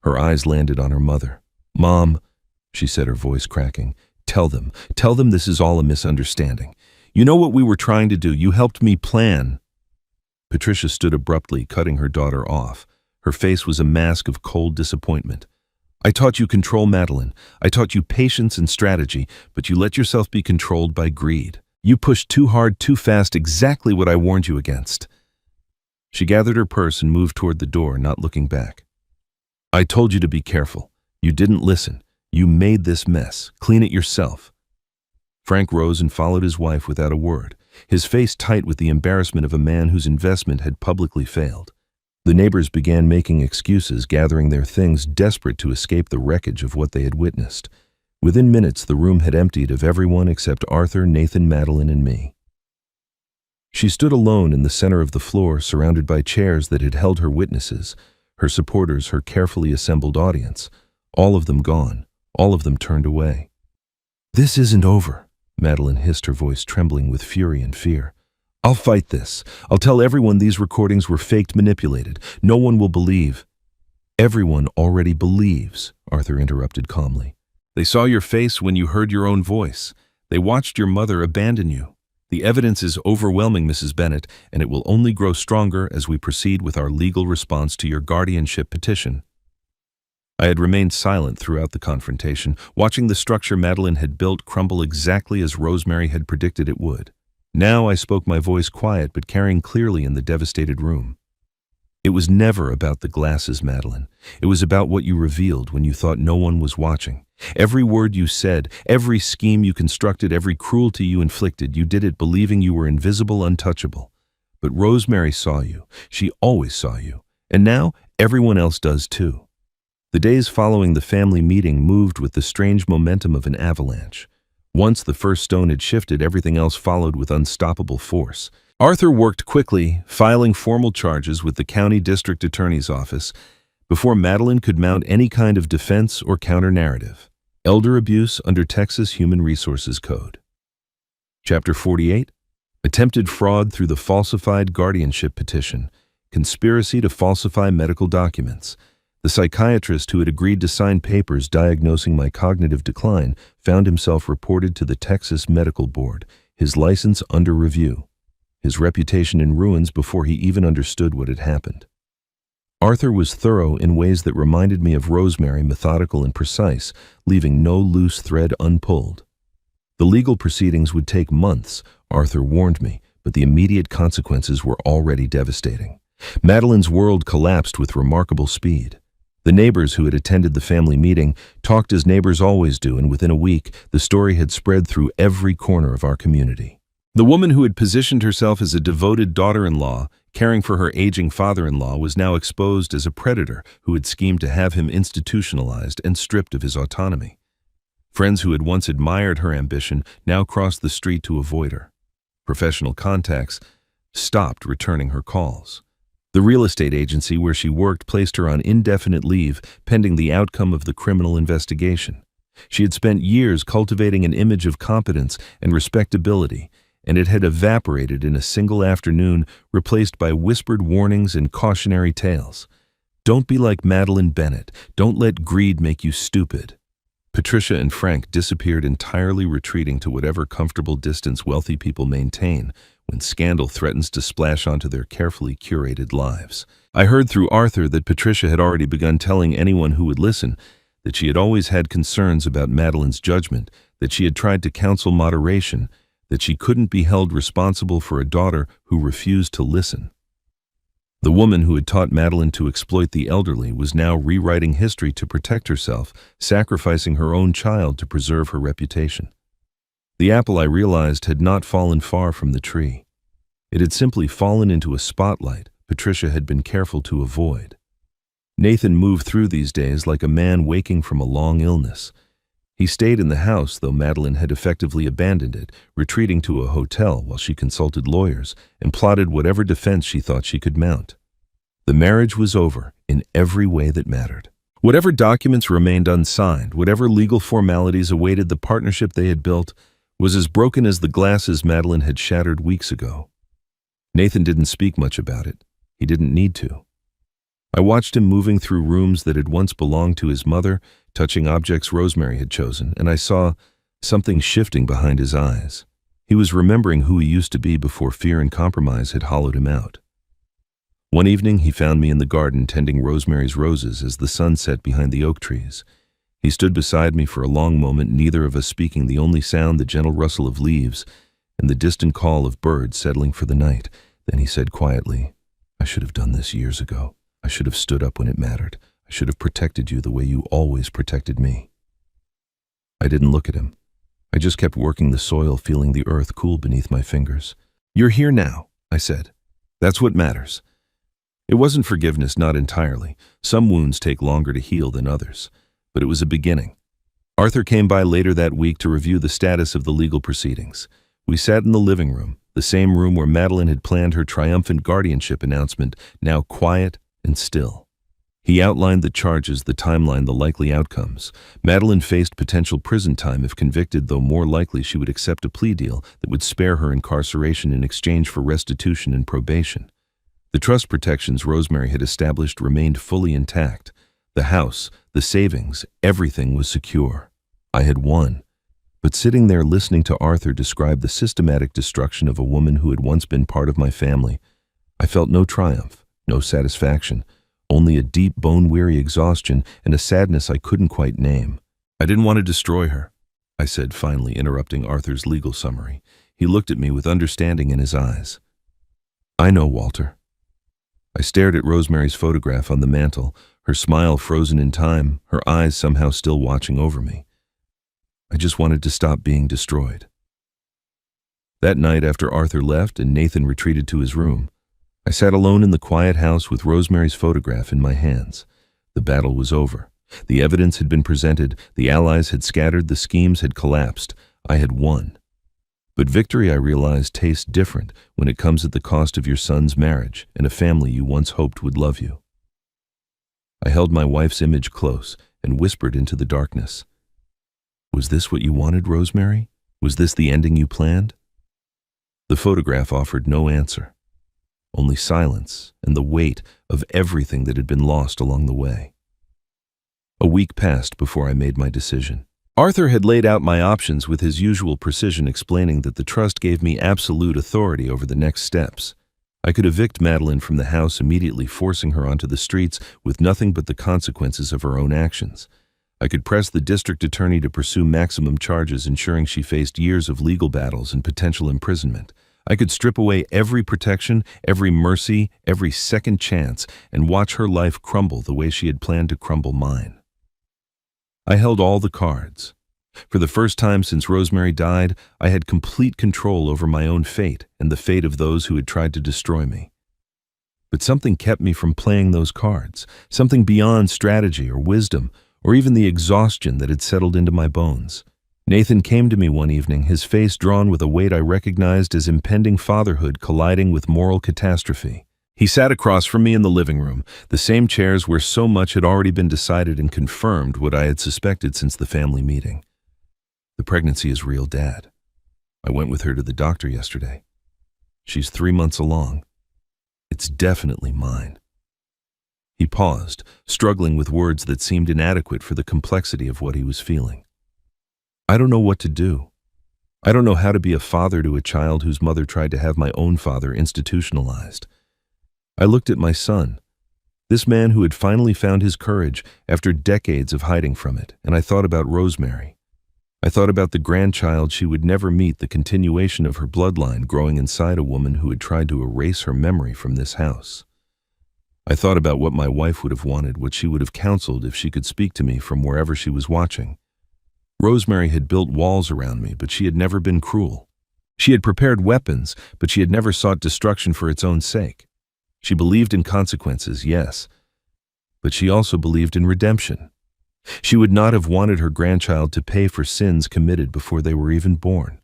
Her eyes landed on her mother. "Mom," she said, her voice cracking, tell them this is all a misunderstanding. You know what we were trying to do. You helped me plan." Patricia stood abruptly, cutting her daughter off. Her face was a mask of cold disappointment. "I taught you control, Madeline. I taught you patience and strategy, but you let yourself be controlled by greed. You pushed too hard, too fast, exactly what I warned you against." She gathered her purse and moved toward the door, not looking back. "I told you to be careful. You didn't listen. You made this mess. Clean it yourself." Frank rose and followed his wife without a word, his face tight with the embarrassment of a man whose investment had publicly failed. The neighbors began making excuses, gathering their things, desperate to escape the wreckage of what they had witnessed. Within minutes, the room had emptied of everyone except Arthur, Nathan, Madeline, and me. She stood alone in the center of the floor, surrounded by chairs that had held her witnesses, her supporters, her carefully assembled audience, all of them gone, all of them turned away. "This isn't over," Madeline hissed, her voice trembling with fury and fear. "I'll fight this. I'll tell everyone these recordings were faked, manipulated. No one will believe." Everyone already believes, Arthur interrupted calmly. They saw your face when you heard your own voice. They watched your mother abandon you. The evidence is overwhelming, Mrs. Bennet, and it will only grow stronger as we proceed with our legal response to your guardianship petition. I had remained silent throughout the confrontation, watching the structure Madeline had built crumble exactly as Rosemary had predicted it would. Now I spoke, my voice quiet but carrying clearly in the devastated room. It was never about the glasses, Madeline. It was about what you revealed when you thought no one was watching. Every word you said, every scheme you constructed, every cruelty you inflicted, you did it believing you were invisible, untouchable. But Rosemary saw you. She always saw you. And now everyone else does too. The days following the family meeting moved with the strange momentum of an avalanche. Once the first stone had shifted, everything else followed with unstoppable force. Arthur worked quickly, filing formal charges with the county district attorney's office before Madeline could mount any kind of defense or counter-narrative. Elder abuse under Texas Human Resources Code. Chapter 48. Attempted fraud through the falsified guardianship petition. Conspiracy to falsify medical documents. The psychiatrist who had agreed to sign papers diagnosing my cognitive decline found himself reported to the Texas Medical Board, his license under review, his reputation in ruins before he even understood what had happened. Arthur was thorough in ways that reminded me of Rosemary, methodical and precise, leaving no loose thread unpulled. The legal proceedings would take months, Arthur warned me, but the immediate consequences were already devastating. Madeline's world collapsed with remarkable speed. The neighbors who had attended the family meeting talked as neighbors always do, and within a week, the story had spread through every corner of our community. The woman who had positioned herself as a devoted daughter-in-law, caring for her aging father-in-law, was now exposed as a predator who had schemed to have him institutionalized and stripped of his autonomy. Friends who had once admired her ambition now crossed the street to avoid her. Professional contacts stopped returning her calls. The real estate agency where she worked placed her on indefinite leave pending the outcome of the criminal investigation. She had spent years cultivating an image of competence and respectability, and it had evaporated in a single afternoon, replaced by whispered warnings and cautionary tales. Don't be like Madeline Bennet. Don't let greed make you stupid. Patricia and Frank disappeared entirely, retreating to whatever comfortable distance wealthy people maintain when scandal threatens to splash onto their carefully curated lives. I heard through Arthur that Patricia had already begun telling anyone who would listen that she had always had concerns about Madeline's judgment, that she had tried to counsel moderation, that she couldn't be held responsible for a daughter who refused to listen. The woman who had taught Madeline to exploit the elderly was now rewriting history to protect herself, sacrificing her own child to preserve her reputation. The apple, I realized, had not fallen far from the tree. It had simply fallen into a spotlight Patricia had been careful to avoid. Nathan moved through these days like a man waking from a long illness. He stayed in the house, though Madeline had effectively abandoned it, retreating to a hotel while she consulted lawyers and plotted whatever defense she thought she could mount. The marriage was over in every way that mattered. Whatever documents remained unsigned, whatever legal formalities awaited the partnership they had built, was as broken as the glasses Madeline had shattered weeks ago. Nathan didn't speak much about it. He didn't need to. I watched him moving through rooms that had once belonged to his mother, touching objects Rosemary had chosen, and I saw something shifting behind his eyes. He was remembering who he used to be before fear and compromise had hollowed him out. One evening, he found me in the garden tending Rosemary's roses as the sun set behind the oak trees. He stood beside me for a long moment, neither of us speaking, the only sound the gentle rustle of leaves and the distant call of birds settling for the night. Then he said quietly, "I should have done this years ago. I should have stood up when it mattered. I should have protected you the way you always protected me." I didn't look at him. I just kept working the soil, feeling the earth cool beneath my fingers. "You're here now," I said. "That's what matters." It wasn't forgiveness, not entirely. Some wounds take longer to heal than others. But it was a beginning. Arthur came by later that week to review the status of the legal proceedings. We sat in the living room, the same room where Madeline had planned her triumphant guardianship announcement, now quiet and still. He outlined the charges, the timeline, the likely outcomes. Madeline faced potential prison time if convicted, though more likely she would accept a plea deal that would spare her incarceration in exchange for restitution and probation. The trust protections Rosemary had established remained fully intact. The house, the savings, everything was secure. I had won. But sitting there listening to Arthur describe the systematic destruction of a woman who had once been part of my family, I felt no triumph, no satisfaction, only a deep bone-weary exhaustion and a sadness I couldn't quite name. I didn't want to destroy her, I said, finally interrupting Arthur's legal summary. He looked at me with understanding in his eyes. I know, Walter. I stared at Rosemary's photograph on the mantel, her smile frozen in time, her eyes somehow still watching over me. I just wanted to stop being destroyed. That night, after Arthur left and Nathan retreated to his room, I sat alone in the quiet house with Rosemary's photograph in my hands. The battle was over. The evidence had been presented, the allies had scattered, the schemes had collapsed. I had won. But victory, I realized, tastes different when it comes at the cost of your son's marriage and a family you once hoped would love you. I held my wife's image close and whispered into the darkness. Was this what you wanted, Rosemary? Was this the ending you planned? The photograph offered no answer, only silence and the weight of everything that had been lost along the way. A week passed before I made my decision. Arthur had laid out my options with his usual precision, explaining that the trust gave me absolute authority over the next steps. I could evict Madeline from the house immediately, forcing her onto the streets with nothing but the consequences of her own actions. I could press the district attorney to pursue maximum charges, ensuring she faced years of legal battles and potential imprisonment. I could strip away every protection, every mercy, every second chance, and watch her life crumble the way she had planned to crumble mine. I held all the cards. For the first time since Rosemary died, I had complete control over my own fate and the fate of those who had tried to destroy me. But something kept me from playing those cards, something beyond strategy or wisdom, or even the exhaustion that had settled into my bones. Nathan came to me one evening, his face drawn with a weight I recognized as impending fatherhood colliding with moral catastrophe. He sat across from me in the living room, the same chairs where so much had already been decided, and confirmed what I had suspected since the family meeting. The pregnancy is real, Dad. I went with her to the doctor yesterday. She's 3 months along. It's definitely mine. He paused, struggling with words that seemed inadequate for the complexity of what he was feeling. I don't know what to do. I don't know how to be a father to a child whose mother tried to have my own father institutionalized. I looked at my son, this man who had finally found his courage after decades of hiding from it, and I thought about Rosemary. I thought about the grandchild she would never meet, the continuation of her bloodline growing inside a woman who had tried to erase her memory from this house. I thought about what my wife would have wanted, what she would have counseled if she could speak to me from wherever she was watching. Rosemary had built walls around me, but she had never been cruel. She had prepared weapons, but she had never sought destruction for its own sake. She believed in consequences, yes, but she also believed in redemption. She would not have wanted her grandchild to pay for sins committed before they were even born.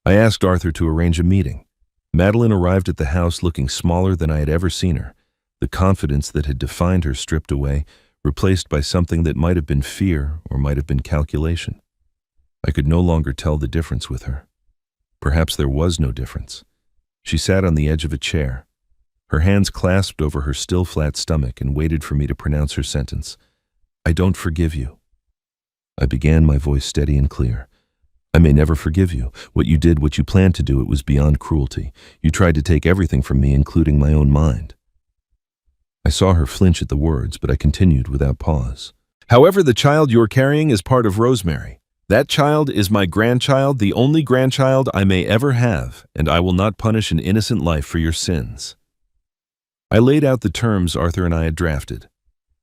I asked Arthur to arrange a meeting. Madeline arrived at the house looking smaller than I had ever seen her, the confidence that had defined her stripped away, replaced by something that might have been fear or might have been calculation. I could no longer tell the difference with her. Perhaps there was no difference. She sat on the edge of a chair, her hands clasped over her still flat stomach, and waited for me to pronounce her sentence. I don't forgive you. I began, my voice steady and clear. I may never forgive you. What you did, what you planned to do, it was beyond cruelty. You tried to take everything from me, including my own mind. I saw her flinch at the words, but I continued without pause. However, the child you're carrying is part of Rosemary. That child is my grandchild, the only grandchild I may ever have, and I will not punish an innocent life for your sins. I laid out the terms Arthur and I had drafted.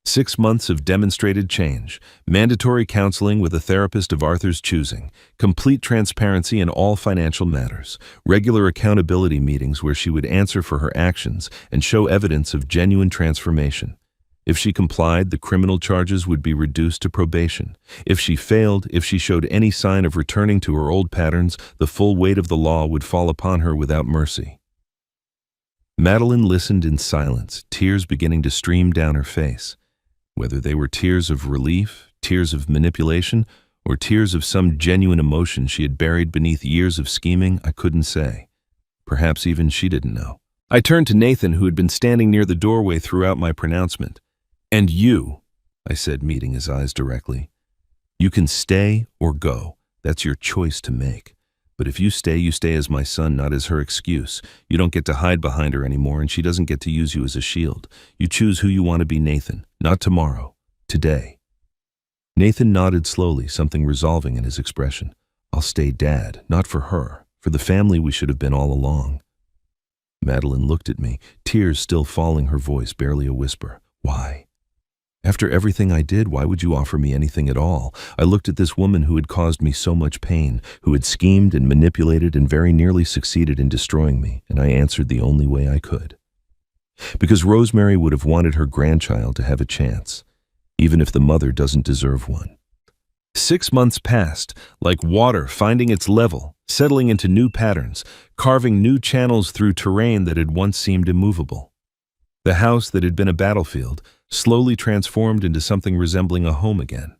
6 months of demonstrated change, mandatory counseling with a therapist of Arthur's choosing, complete transparency in all financial matters, regular accountability meetings where she would answer for her actions and show evidence of genuine transformation. If she complied, the criminal charges would be reduced to probation. If she failed, if she showed any sign of returning to her old patterns, the full weight of the law would fall upon her without mercy. Madeline listened in silence, tears beginning to stream down her face. Whether they were tears of relief, tears of manipulation, or tears of some genuine emotion she had buried beneath years of scheming, I couldn't say. Perhaps even she didn't know. I turned to Nathan, who had been standing near the doorway throughout my pronouncement. And you, I said, meeting his eyes directly. You can stay or go. That's your choice to make. But if you stay as my son, not as her excuse. You don't get to hide behind her anymore, and she doesn't get to use you as a shield. You choose who you want to be, Nathan. Not tomorrow. Today. Nathan nodded slowly, something resolving in his expression. I'll stay dad, not for her, for the family we should have been all along. Madeline looked at me, tears still falling, her voice barely a whisper. Why? After everything I did, why would you offer me anything at all? I looked at this woman who had caused me so much pain, who had schemed and manipulated and very nearly succeeded in destroying me, and I answered the only way I could. Because Rosemary would have wanted her grandchild to have a chance, even if the mother doesn't deserve one. 6 months passed, like water finding its level, settling into new patterns, carving new channels through terrain that had once seemed immovable. The house that had been a battlefield slowly transformed into something resembling a home again.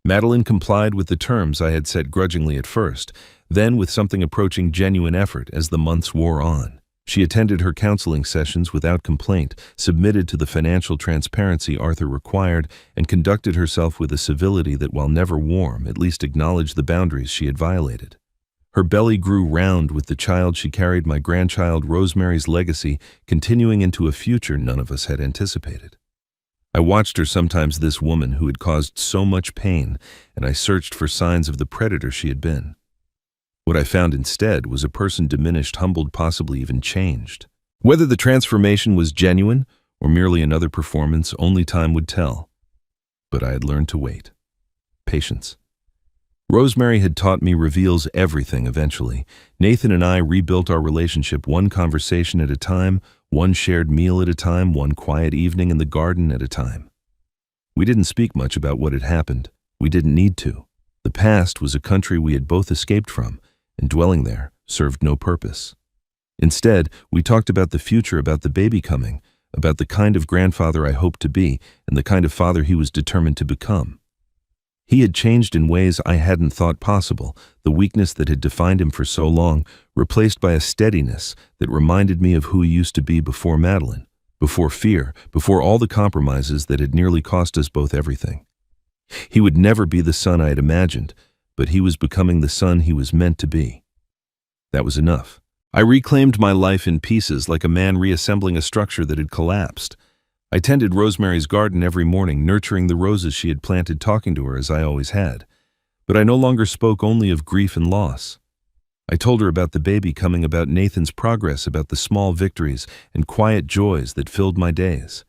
Madeline complied with the terms I had set grudgingly at first, then with something approaching genuine effort as the months wore on. She attended her counseling sessions without complaint, submitted to the financial transparency Arthur required, and conducted herself with a civility that, while never warm, at least acknowledged the boundaries she had violated. Her belly grew round with the child she carried, my grandchild Rosemary's legacy, continuing into a future none of us had anticipated. I watched her, sometimes this woman who had caused so much pain, and I searched for signs of the predator she had been. What I found instead was a person diminished, humbled, possibly even changed. Whether the transformation was genuine or merely another performance, only time would tell. But I had learned to wait. Patience. Rosemary had taught me reveals everything eventually. Nathan and I rebuilt our relationship one conversation at a time, one shared meal at a time, one quiet evening in the garden at a time. We didn't speak much about what had happened. We didn't need to. The past was a country we had both escaped from, and dwelling there served no purpose. Instead, we talked about the future, about the baby coming, about the kind of grandfather I hoped to be, and the kind of father he was determined to become. He had changed in ways I hadn't thought possible, the weakness that had defined him for so long, replaced by a steadiness that reminded me of who he used to be before Madeline, before fear, before all the compromises that had nearly cost us both everything. He would never be the son I had imagined, but he was becoming the son he was meant to be. That was enough. I reclaimed my life in pieces, like a man reassembling a structure that had collapsed. I tended Rosemary's garden every morning, nurturing the roses she had planted, talking to her as I always had. But I no longer spoke only of grief and loss. I told her about the baby coming, about Nathan's progress, about the small victories and quiet joys that filled my days.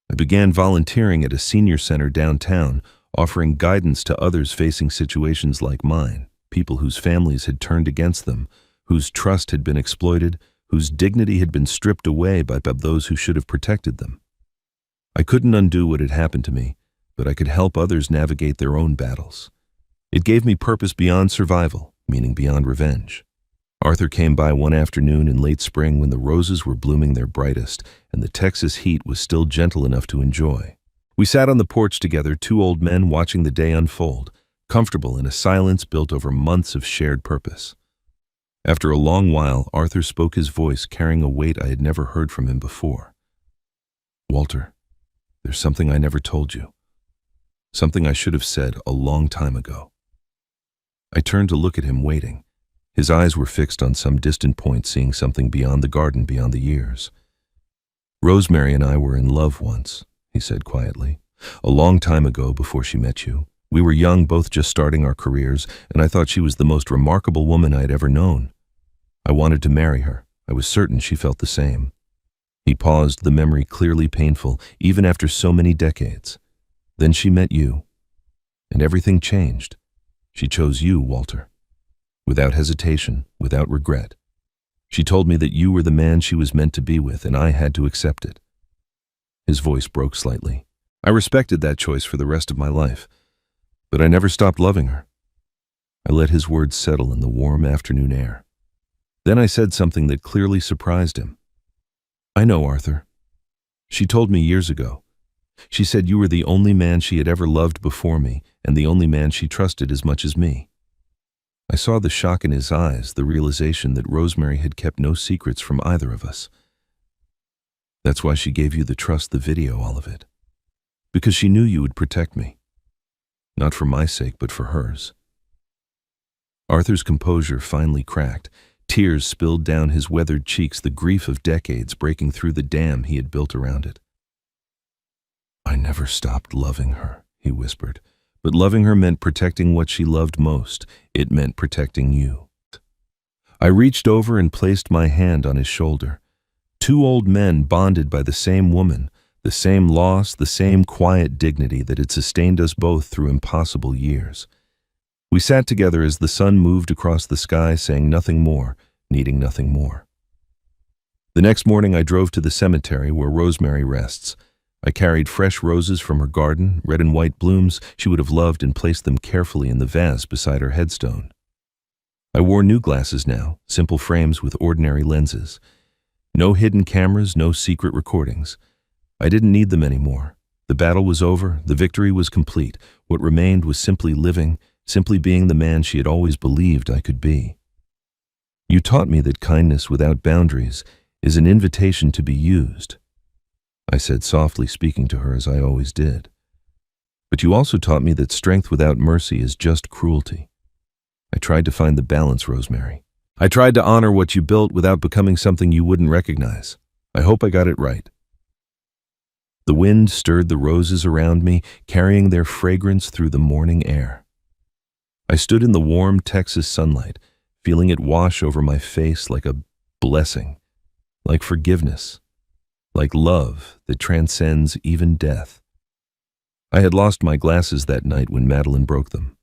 I began volunteering at a senior center downtown, offering guidance to others facing situations like mine, people whose families had turned against them, whose trust had been exploited, whose dignity had been stripped away by those who should have protected them. I couldn't undo what had happened to me, but I could help others navigate their own battles. It gave me purpose beyond survival, meaning beyond revenge. Arthur came by one afternoon in late spring when the roses were blooming their brightest and the Texas heat was still gentle enough to enjoy. We sat on the porch together, two old men watching the day unfold, comfortable in a silence built over months of shared purpose. After a long while, Arthur spoke, his voice carrying a weight I had never heard from him before. Walter, there's something I never told you. Something I should have said a long time ago. I turned to look at him, waiting. His eyes were fixed on some distant point, seeing something beyond the garden, beyond the years. Rosemary and I were in love once, he said quietly. A long time ago, before she met you. We were young, both just starting our careers, and I thought she was the most remarkable woman I had ever known. I wanted to marry her. I was certain she felt the same. He paused, the memory clearly painful, even after so many decades. Then she met you, and everything changed. She chose you, Walter. Without hesitation, without regret. She told me that you were the man she was meant to be with, and I had to accept it. His voice broke slightly. I respected that choice for the rest of my life, but I never stopped loving her. I let his words settle in the warm afternoon air. Then I said something that clearly surprised him. I know, Arthur. She told me years ago. She said you were the only man she had ever loved before me, and the only man she trusted as much as me. I saw the shock in his eyes, the realization that Rosemary had kept no secrets from either of us. That's why she gave you the trust, the video, all of it. because she knew you would protect me. Not for my sake, but for hers. Arthur's composure finally cracked. Tears spilled down his weathered cheeks, the grief of decades breaking through the dam he had built around it. "I never stopped loving her," he whispered. "But loving her meant protecting what she loved most. It meant protecting you." I reached over and placed my hand on his shoulder. Two old men bonded by the same woman, the same loss, the same quiet dignity that had sustained us both through impossible years. We sat together as the sun moved across the sky, saying nothing more, needing nothing more. The next morning I drove to the cemetery where Rosemary rests. I carried fresh roses from her garden, red and white blooms she would have loved, and placed them carefully in the vase beside her headstone. I wore new glasses now, simple frames with ordinary lenses. No hidden cameras, no secret recordings. I didn't need them anymore. The battle was over, the victory was complete. What remained was simply living, simply being the man she had always believed I could be. "You taught me that kindness without boundaries is an invitation to be used," I said softly, speaking to her as I always did. "But you also taught me that strength without mercy is just cruelty." I tried to find the balance, Rosemary. I tried to honor what you built without becoming something you wouldn't recognize. I hope I got it right. The wind stirred the roses around me, carrying their fragrance through the morning air. I stood in the warm Texas sunlight, feeling it wash over my face like a blessing, like forgiveness, like love that transcends even death. I had lost my glasses that night when Madeline broke them.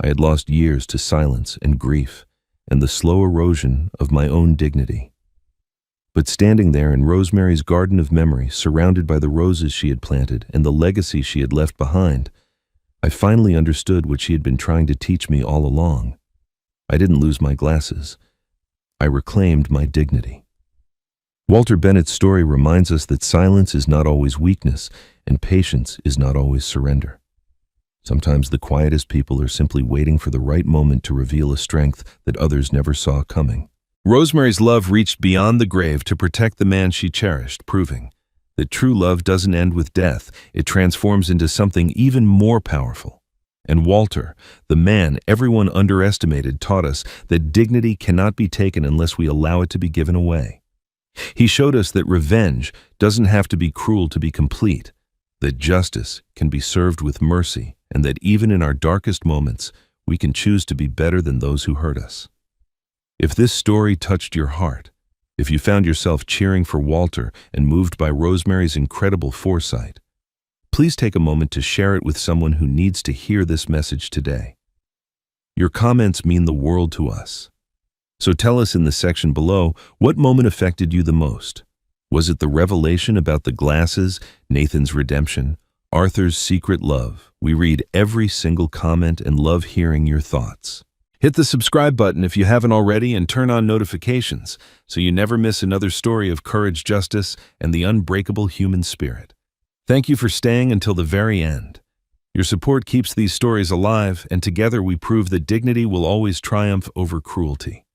I had lost years to silence and grief and the slow erosion of my own dignity. But standing there in Rosemary's garden of memory, surrounded by the roses she had planted and the legacy she had left behind, I finally understood what she had been trying to teach me all along. I didn't lose my glasses. I reclaimed my dignity. Walter Bennett's story reminds us that silence is not always weakness, and patience is not always surrender. Sometimes the quietest people are simply waiting for the right moment to reveal a strength that others never saw coming. Rosemary's love reached beyond the grave to protect the man she cherished, proving that true love doesn't end with death. It transforms into something even more powerful. And Walter, the man everyone underestimated, taught us that dignity cannot be taken unless we allow it to be given away. He showed us that revenge doesn't have to be cruel to be complete, that justice can be served with mercy, and that even in our darkest moments, we can choose to be better than those who hurt us. If this story touched your heart, if you found yourself cheering for Walter and moved by Rosemary's incredible foresight, please take a moment to share it with someone who needs to hear this message today. Your comments mean the world to us. So tell us in the section below, what moment affected you the most? Was it the revelation about the glasses, Nathan's redemption, Arthur's secret love? We read every single comment and love hearing your thoughts. Hit the subscribe button if you haven't already and turn on notifications so you never miss another story of courage, justice, and the unbreakable human spirit. Thank you for staying until the very end. Your support keeps these stories alive, and together we prove that dignity will always triumph over cruelty.